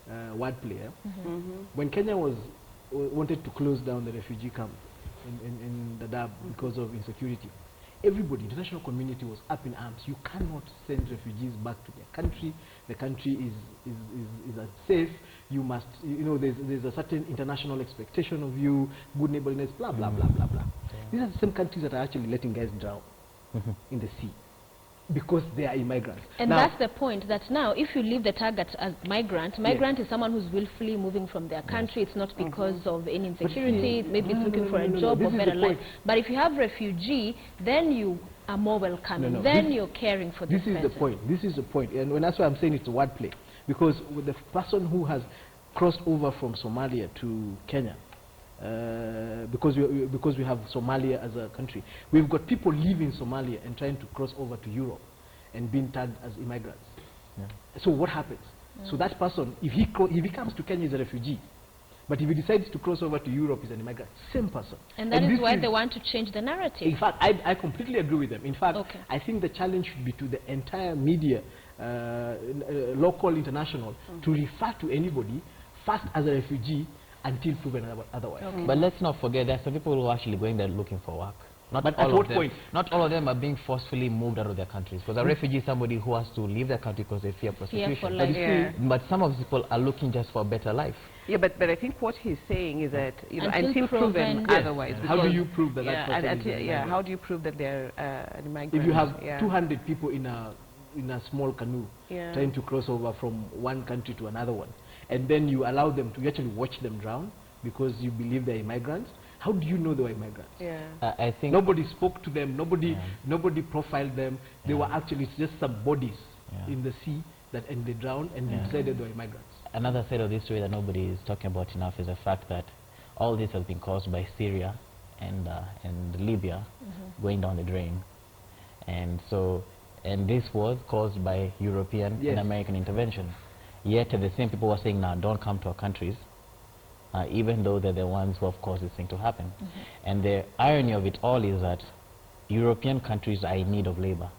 wordplay. When Kenya wanted to close down the refugee camp in Dadaab because of insecurity, everybody, international community, was up in arms. You cannot send refugees back to their country. The country is unsafe. You must, you know, there's a certain international expectation of you, good neighborliness, blah, blah, blah, blah, blah. These are the same countries that are actually letting guys drown in the sea. because they are immigrants. And now, that's the point, that now if you leave the target as migrant, migrant is someone who's willfully moving from their country. It's not because of any insecurity, maybe it's looking for a job or better life. But if you have refugee, then you are more welcoming. Then you're caring for this person. This is the point. This is the point. And that's why I'm saying it's a wordplay. Because with the person who has crossed over from Somalia to Kenya, because we have Somalia as a country, we've got people leaving Somalia and trying to cross over to Europe and being tagged as immigrants. So what happens? So that person, if he comes to Kenya as a refugee, but if he decides to cross over to Europe as an immigrant, same person. And that is why they want to change the narrative. In fact, I completely agree with them. In fact, I think the challenge should be to the entire media, local, international, to refer to anybody first as a refugee until proven otherwise. But let's not forget there are some people who are actually going there looking for work. Not but all at what of them, point? Not all of them are being forcefully moved out of their countries. Because a refugee is somebody who has to leave their country because they fear persecution. But some of these people are looking just for a better life. Yeah, but I think what he's saying is that, you know, until proven otherwise. How do you prove that that person is an immigrant? How do you prove that they're an immigrant? If you have 200 people in a small canoe trying to cross over from one country to another one, and then you allow them to actually watch them drown because you believe they're immigrants, how do you know they were immigrants? I think nobody spoke to them, nobody profiled them. They were actually just some bodies in the sea and they drowned and decided they were immigrants. Another side of this story that nobody is talking about enough is the fact that all this has been caused by Syria and Libya going down the drain. And this was caused by European and American intervention. Yet the same people were saying, now don't come to our countries, even though they're the ones who have caused this thing to happen. And the irony of it all is that European countries are in need of labor.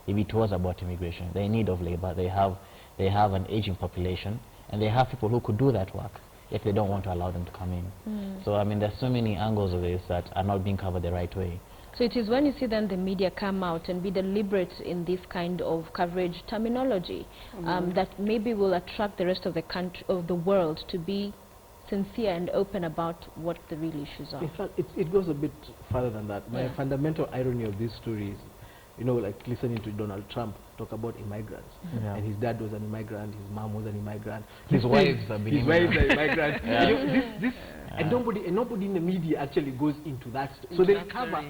If it was about immigration, they're in need of labor. They have an aging population, and they have people who could do that work if they don't want to allow them to come in. So I mean, there's so many angles of this that are not being covered the right way. So it is when you see then the media come out and be deliberate in this kind of coverage terminology that maybe will attract the rest of the country, of the world, to be sincere and open about what the real issues are. In fact, it goes a bit further than that. My fundamental irony of this story is, you know, like listening to Donald Trump talk about immigrants, and his dad was an immigrant, his mom was an immigrant, his wives are immigrants. And nobody in the media actually goes into that. So they cover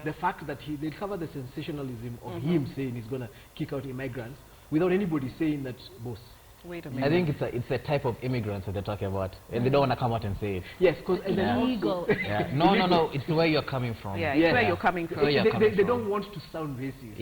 the fact that they cover the sensationalism of him saying he's going to kick out immigrants without anybody saying that, boss. Wait a minute. I think it's a type of immigrants that they're talking about, and they don't want to come out and say it. Yes, because illegal. No, it's where you're coming from. Yeah, it's where you're coming from. They don't want to sound racist.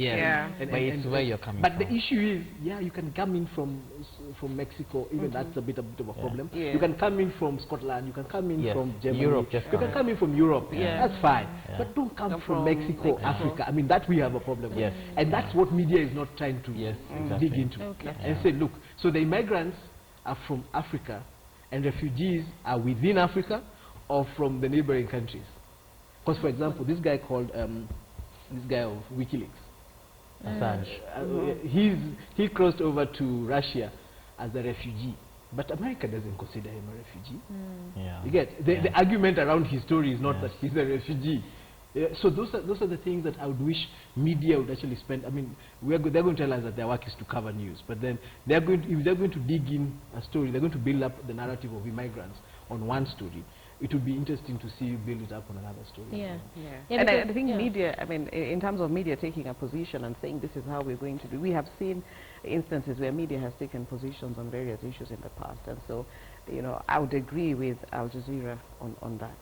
But it's where you're coming from. But the issue is, you can come in from Mexico, even that's a bit of a problem. You can come in from Scotland, you can come in from Germany, Europe, you can come in from Europe, that's fine. But don't come from Mexico, Africa. I mean, that we have a problem with. And that's what media is not trying to dig into. And say, look, so the immigrants are from Africa and refugees are within Africa or from the neighboring countries. Because, for example, this guy called, this guy of WikiLeaks, Assange, he crossed over to Russia as a refugee, but America doesn't consider him a refugee. You get the argument around his story is not that he's a refugee. So those are the things that I would wish media would actually spend. I mean, they're going to tell us that their work is to cover news, but then if they're going to dig in a story, they're going to build up the narrative of immigrants on one story. It would be interesting to see you build it up on another story. And I think media, I mean, in terms of media taking a position and saying this is how we're going to do, we have seen instances where media has taken positions on various issues in the past, and so, you know, I would agree with Al Jazeera on that.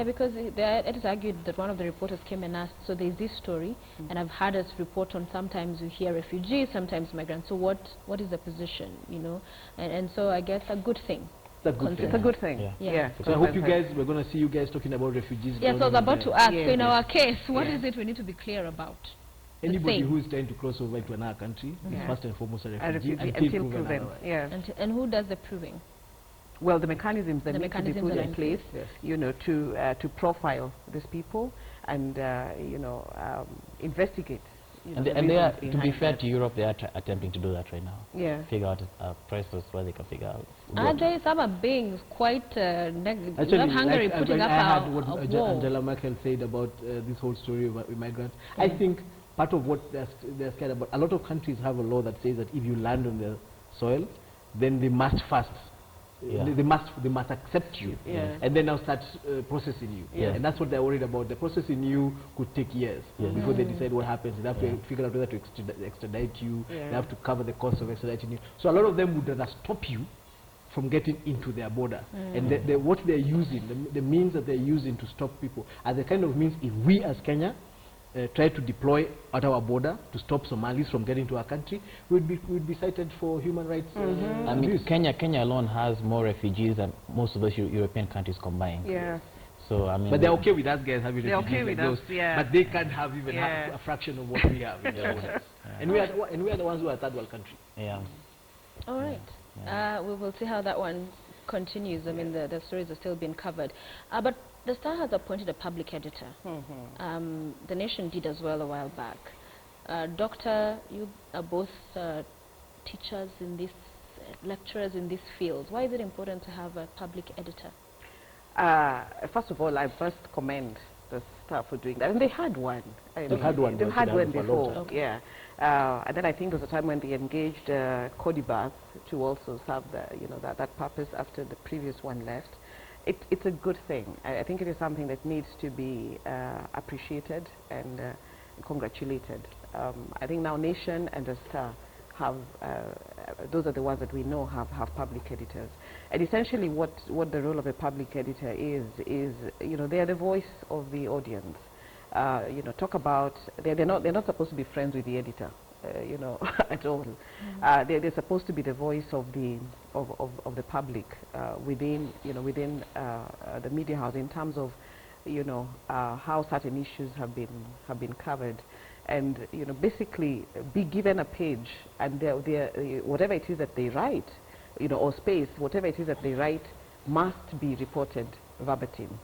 Because it is argued that one of the reporters came and asked, so there's this story, and I've had us report on, sometimes you hear refugees, sometimes migrants, so what is the position, you know? And so I guess a good thing. It's a good thing. So I hope we're going to see you guys talking about refugees. Yes, I was about to ask, so in our case, what is it we need to be clear about? Anybody who is trying to cross over to another country is first and foremost a refugee until proven. And who does the proving? Well, the mechanisms that need to be put in place, you know, to profile these people and, you know, investigate. You know, and they are, to be fair to Europe, they are attempting to do that right now. Figure out prices where they can figure out. Are they? Some are being quite actually, not Hungary putting up I heard a what wall. Angela Merkel said about this whole story about immigrants. I think part of what they're scared about, a lot of countries have a law that says that if you land on their soil, then they must first, they must accept you, and then now start processing you. And that's what they're worried about. The processing you could take years before they decide what happens. They have to figure out whether to extradite you. They have to cover the cost of extraditing you. So a lot of them would rather stop you from getting into their border. And what they're using, the means that they're using to stop people, are the kind of means if we as Kenya try to deploy at our border to stop Somalis from getting to our country, we'd be cited for human rights I mean, Kenya alone has more refugees than most of those European countries combined. So I mean, but they're okay with us guys having they're refugees okay with like us, those, but they can't have even a fraction of what we have in their borders. And we are the ones who are a third world country. All right. We will see how that one continues. I mean, the stories are still being covered. But the Star has appointed a public editor. The Nation did as well a while back. Doctor, you are both teachers in this, lecturers in this field. Why is it important to have a public editor? First of all, I first commend the Star for doing that. And they had one. They've had one before. And then I think there was a time when they engaged Codibath to also serve that purpose after the previous one left. It's a good thing. I think it is something that needs to be appreciated and congratulated. I think now Nation and the Star have, those are the ones that we know have public editors. And essentially what the role of a public editor is they are the voice of the audience. Talk about, they're not supposed to be friends with the editor, at all. They're supposed to be the voice of the public within the media house in terms of how certain issues have been covered, and basically be given a page, and whatever it is that they write, or space, whatever it is that they write must be reported verbatim.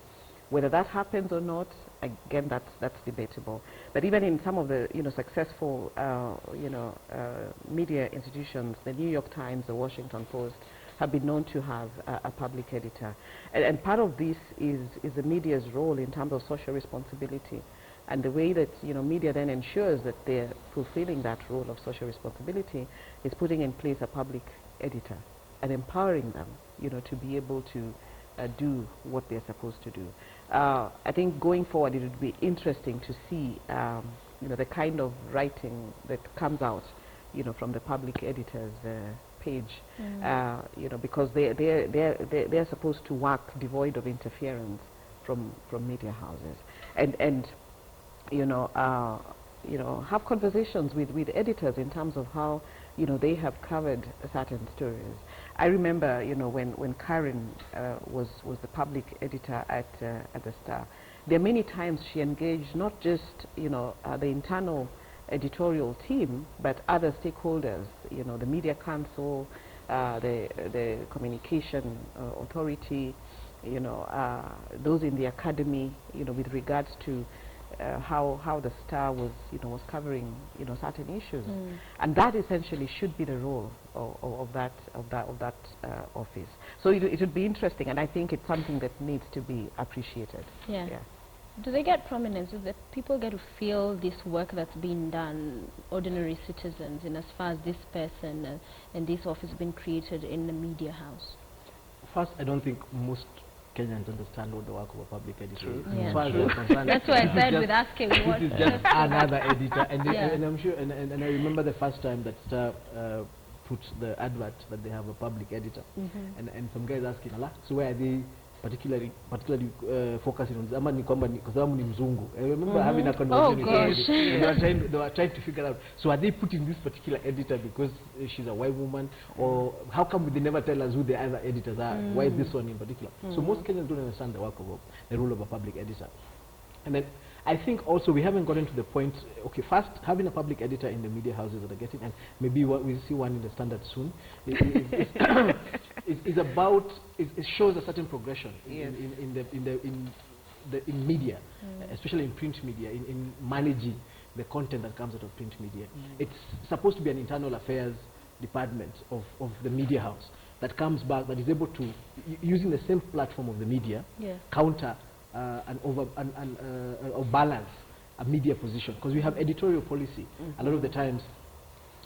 Whether that happens or not, again, that's debatable. But even in some of the successful media institutions, the New York Times, the Washington Post, have been known to have a public editor. And part of this is the media's role in terms of social responsibility, and the way that media then ensures that they're fulfilling that role of social responsibility is putting in place a public editor and empowering them to be able to do what they're supposed to do. I think going forward it would be interesting to see the kind of writing that comes out from the public editor's page, because they're supposed to work devoid of interference from media houses, and have conversations with editors in terms of how they have covered certain stories. I remember when Karen was the public editor at the Star, there are many times she engaged not just the internal editorial team, but other stakeholders, the media council, the communication authority, those in the academy, with regards to how the Star was covering certain issues, and that essentially should be the role of that office. So it would be interesting, and I think it's something that needs to be appreciated. Do they get prominence? Do the people get to feel this work that's being done, ordinary citizens, in as far as this person and this office been created in the media house? First, I don't think most Kenyans understand what the work of a public editor is. Yeah. As far as they're concerned, that's why I said with asking what. This is just another editor, and I'm sure, and I remember the first time that Star put the advert that they have a public editor, and some guys asking, Allah, so where are they particularly focusing on Zamani because I'm Mzungu. I remember having a conversation with them. They were trying to figure out, so are they putting this particular editor because she's a white woman, or how come they never tell us who the other editors are? Why is this one in particular? So most Kenyans don't understand the work of the role of a public editor. And then I think also we haven't gotten to the point, okay, first having a public editor in the media houses that are getting, and maybe we'll see one in the Standard soon, it shows a certain progression in media, especially in print media, in managing the content that comes out of print media. It's supposed to be an internal affairs department of the media house that comes back, that is able to, using the same platform of the media, counter or balance a media position, because we have editorial policy a lot of the times,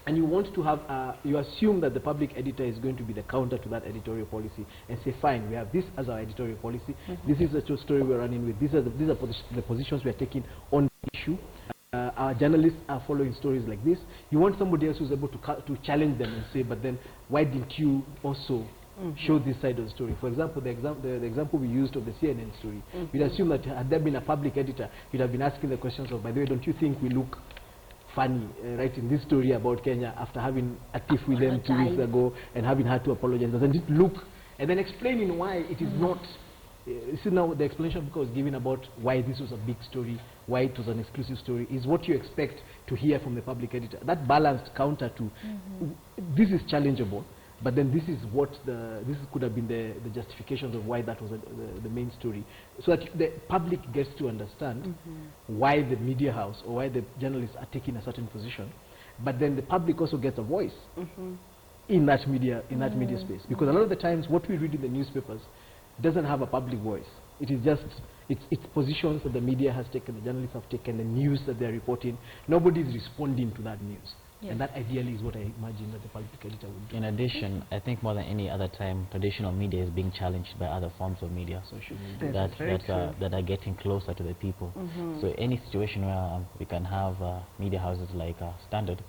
and you want to have, you assume that the public editor is going to be the counter to that editorial policy and say, fine, we have this as our editorial policy, this is the true story we're running with, these are the positions we are taking on the issue. Our journalists are following stories like this. You want somebody else who's able to challenge them and say, but then why didn't you also show this side of the story? For example, the example we used of the CNN story, we'd assume that had there been a public editor, you'd have been asking the questions of, by the way, don't you think we look funny writing this story about Kenya after having a tiff with them 2 weeks ago and having had to apologize? Doesn't it look? And then explaining why it is not. See, now the explanation was given about why this was a big story, why it was an exclusive story, is what you expect to hear from the public editor. That balanced counter to this is challengeable, but then this is what this could have been the justifications of why that was the main story, so that the public gets to understand why the media house or why the journalists are taking a certain position, but then the public also gets a voice in that media space, because a lot of the times what we read in the newspapers doesn't have a public voice. It is just it's positions that the media has taken, the journalists have taken, the news that they're reporting. Nobody is responding to that news. Yes. And that ideally is what I imagine that the public editor would do. In addition, I think more than any other time, traditional media is being challenged by other forms of media. Social media. That are getting closer to the people. So any situation where we can have media houses like Standard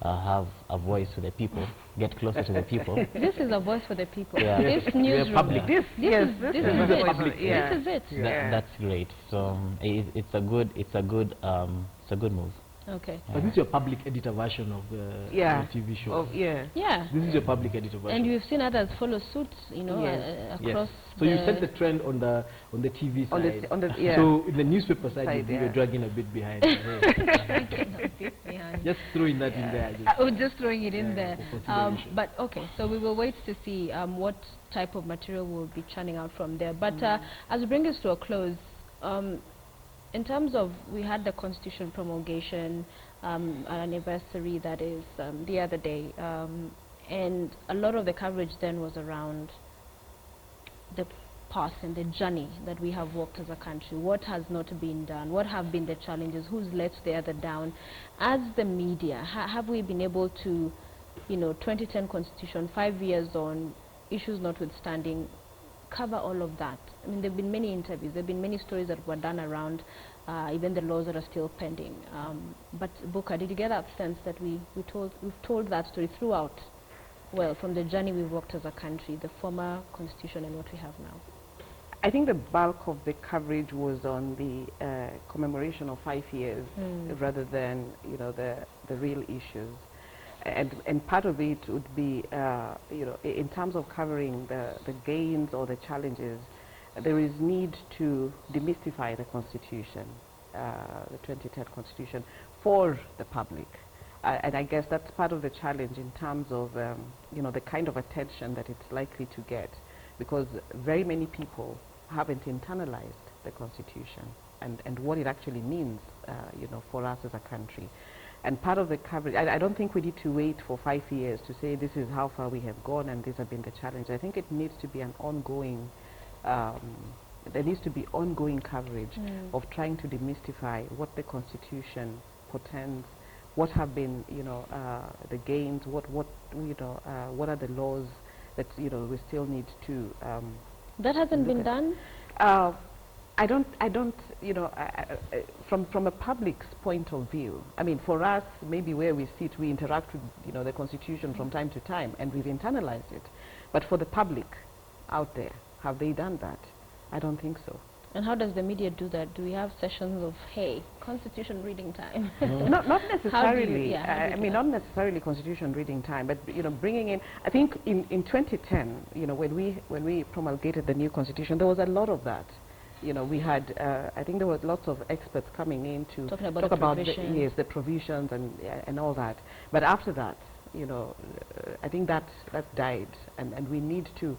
have a voice for the people, get closer to the people. This is a voice for the people. Yeah. This newsroom. Public. This is it. Yeah. This is it. That's great. So it's a good move. Okay. But this is your public editor version of the TV show. Yeah. This is your public editor version. And we've seen others follow suit, you know, across. So you set the trend on the TV side. So in the newspaper side, you were dragging a bit behind. Just throwing that in there. Just throwing it in there. But okay, so we will wait to see what type of material will be churning out from there. But as we bring this to a close, in terms of, we had the Constitution promulgation anniversary, that is the other day, and a lot of the coverage then was around the path and the journey that we have walked as a country. What has not been done? What have been the challenges? Who's let the other down? As the media, have we been able to, 2010 Constitution, 5 years on, issues notwithstanding, cover all of that? I mean, there have been many interviews, there have been many stories that were done around even the laws that are still pending. But Buka, did you get that sense that we've told that story throughout, well, from the journey we've walked as a country, the former constitution and what we have now? I think the bulk of the coverage was on the commemoration of 5 years rather than, the real issues. And part of it would be, in terms of covering the gains or the challenges, there is need to demystify the Constitution, the 2010 Constitution, for the public. And I guess that's part of the challenge in terms of, the kind of attention that it's likely to get, because very many people haven't internalized the Constitution and what it actually means, for us as a country. And part of the coverage, I don't think we need to wait for 5 years to say this is how far we have gone and these have been the challenge. I think it needs to be an ongoing, there needs to be ongoing coverage of trying to demystify what the Constitution portends, what have been, the gains, what are the laws that, we still need to. That hasn't been done? I don't, from a public's point of view, I mean, for us, maybe where we sit, we interact with, the Constitution from time to time, and we've internalized it. But for the public out there, have they done that? I don't think so. And how does the media do that? Do we have sessions of, hey, Constitution reading time? Not necessarily. I mean, that? not necessarily Constitution reading time, but bringing in. I think in 2010, when we promulgated the new Constitution, there was a lot of that. We had, I think there were lots of experts coming in to talk about the provisions and all that. But after that, I think that died, and we need to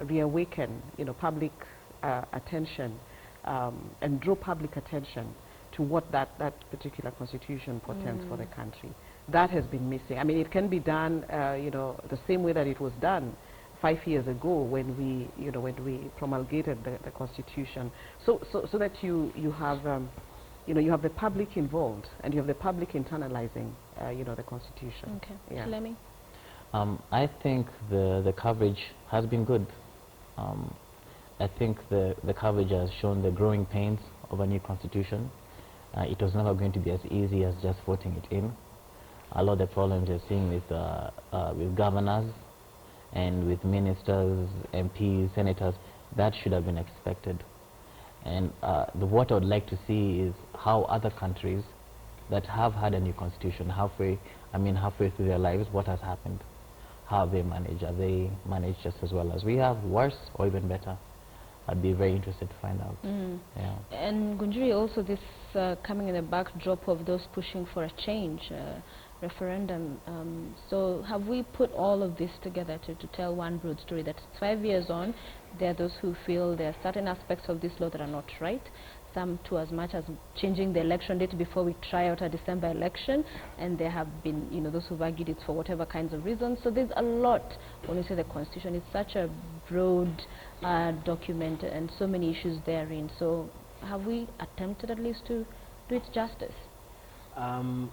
reawaken, public attention and draw public attention to what that particular constitution portends for the country. That has been missing. I mean, it can be done, the same way that it was done 5 years ago when we promulgated the constitution, so that you have you know, you have the public involved and you have the public internalizing, you know, the Constitution. Okay. Yeah. Shilemi? I think the coverage has been good. I think the coverage has shown the growing pains of a new constitution. It was never going to be as easy as just voting it in. A lot of the problems you're seeing with governors and with ministers, MPs, senators, that should have been expected. And what I would like to see is how other countries that have had a new constitution halfway through their lives, what has happened? How have they managed? Are they managed just as well as we have, worse, or even better? I'd be very interested to find out. Yeah. And Gunjuri, also this coming in the backdrop of those pushing for a change, referendum. So have we put all of this together to tell one broad story that 5 years on, there are those who feel there are certain aspects of this law that are not right, some to as much as changing the election date before we try out a December election, and there have been, you know, those who've argued it's for whatever kinds of reasons. So there's a lot when we say the Constitution. It's such a broad document and so many issues therein. So have we attempted at least to do it justice? I'll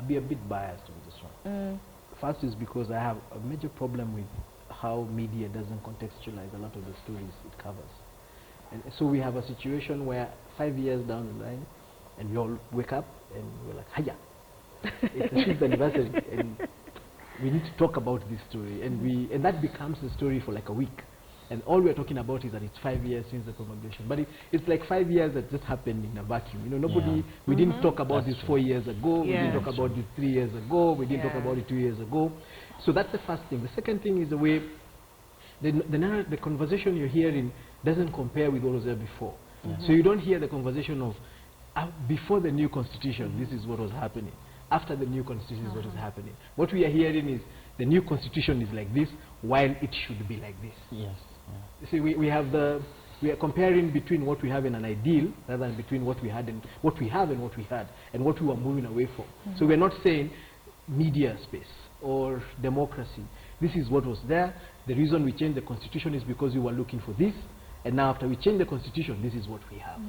be a bit biased on this one. First is because I have a major problem with how media doesn't contextualize a lot of the stories it covers. And so we have a situation where 5 years down the line, and we all wake up and we're like, hiya, it's the 5th anniversary, and we need to talk about this story. And that becomes the story for like a week. And all we're talking about is that it's 5 years since the promulgation. But it's like 5 years that just happened in a vacuum. You know, nobody, we didn't talk about this 4 years ago, we didn't talk about this 3 years ago, we didn't talk about it 2 years ago. So that's the first thing. The second thing is the way the conversation you're hearing doesn't compare with what was there before. So you don't hear the conversation of before the new constitution, this is what was happening. After the new constitution is what is happening. What we are hearing is the new constitution is like this, while it should be like this. Yes. You see, we are comparing between what we have in an ideal rather than between what we had and what we have and what we had and what we were moving away from. So we're not saying media space or democracy. This is what was there. The reason we changed the constitution is because we were looking for this, and now after we change the constitution, this is what we have.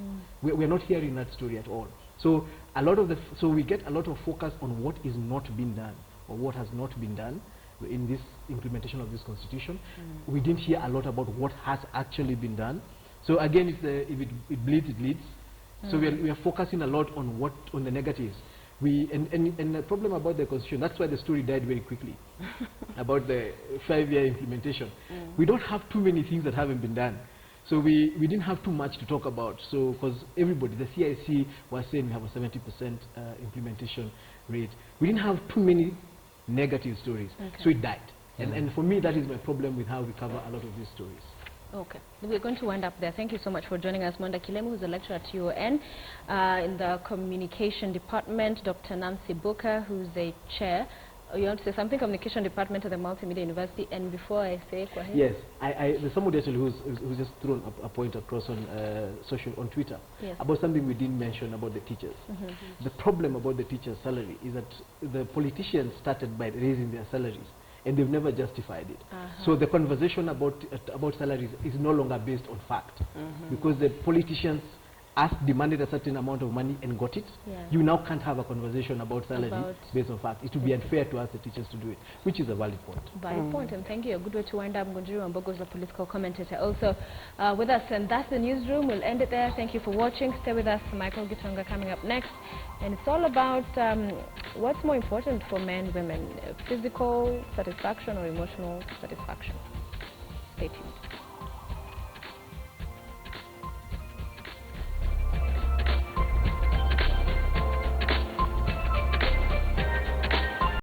We're not hearing that story at all. So we get a lot of focus on what is not being done or what has not been done in this implementation of this constitution. We didn't hear a lot about what has actually been done. So again, if it bleeds, it leads. So we are focusing a lot on the negatives. And the problem about the constitution, that's why the story died very quickly about the 5-year implementation. We don't have too many things that haven't been done. So we didn't have too much to talk about. So because everybody, the CIC was saying we have a 70% implementation rate. We didn't have too many negative stories. So it died. And for me, that is my problem with how we cover a lot of these stories. Okay, we're going to wind up there. Thank you so much for joining us. Mwenda Kilemu, who's a lecturer at UON in the communication department. Dr. Nancy Booker, who's a chair. You want to say something? Communication department at the Multimedia University. And before I say, go ahead. Yes, there's somebody actually who's just thrown a point across on on Twitter about something we didn't mention about the teachers. The problem about the teachers' salary is that the politicians started by raising their salaries, and they've never justified it. So the conversation about salaries is no longer based on fact, because the politicians demanded a certain amount of money and got it. You now can't have a conversation about salary based on fact. It would be unfair to ask the teachers to do it, which is a valid point. Valid point, and thank you. A good way to wind up. Gunjuri Wambogo is a political commentator also with us, and that's the newsroom. We'll end it there. Thank you for watching. Stay with us. Michael Gitonga coming up next, and it's all about what's more important for men, women, physical satisfaction or emotional satisfaction. Stay tuned.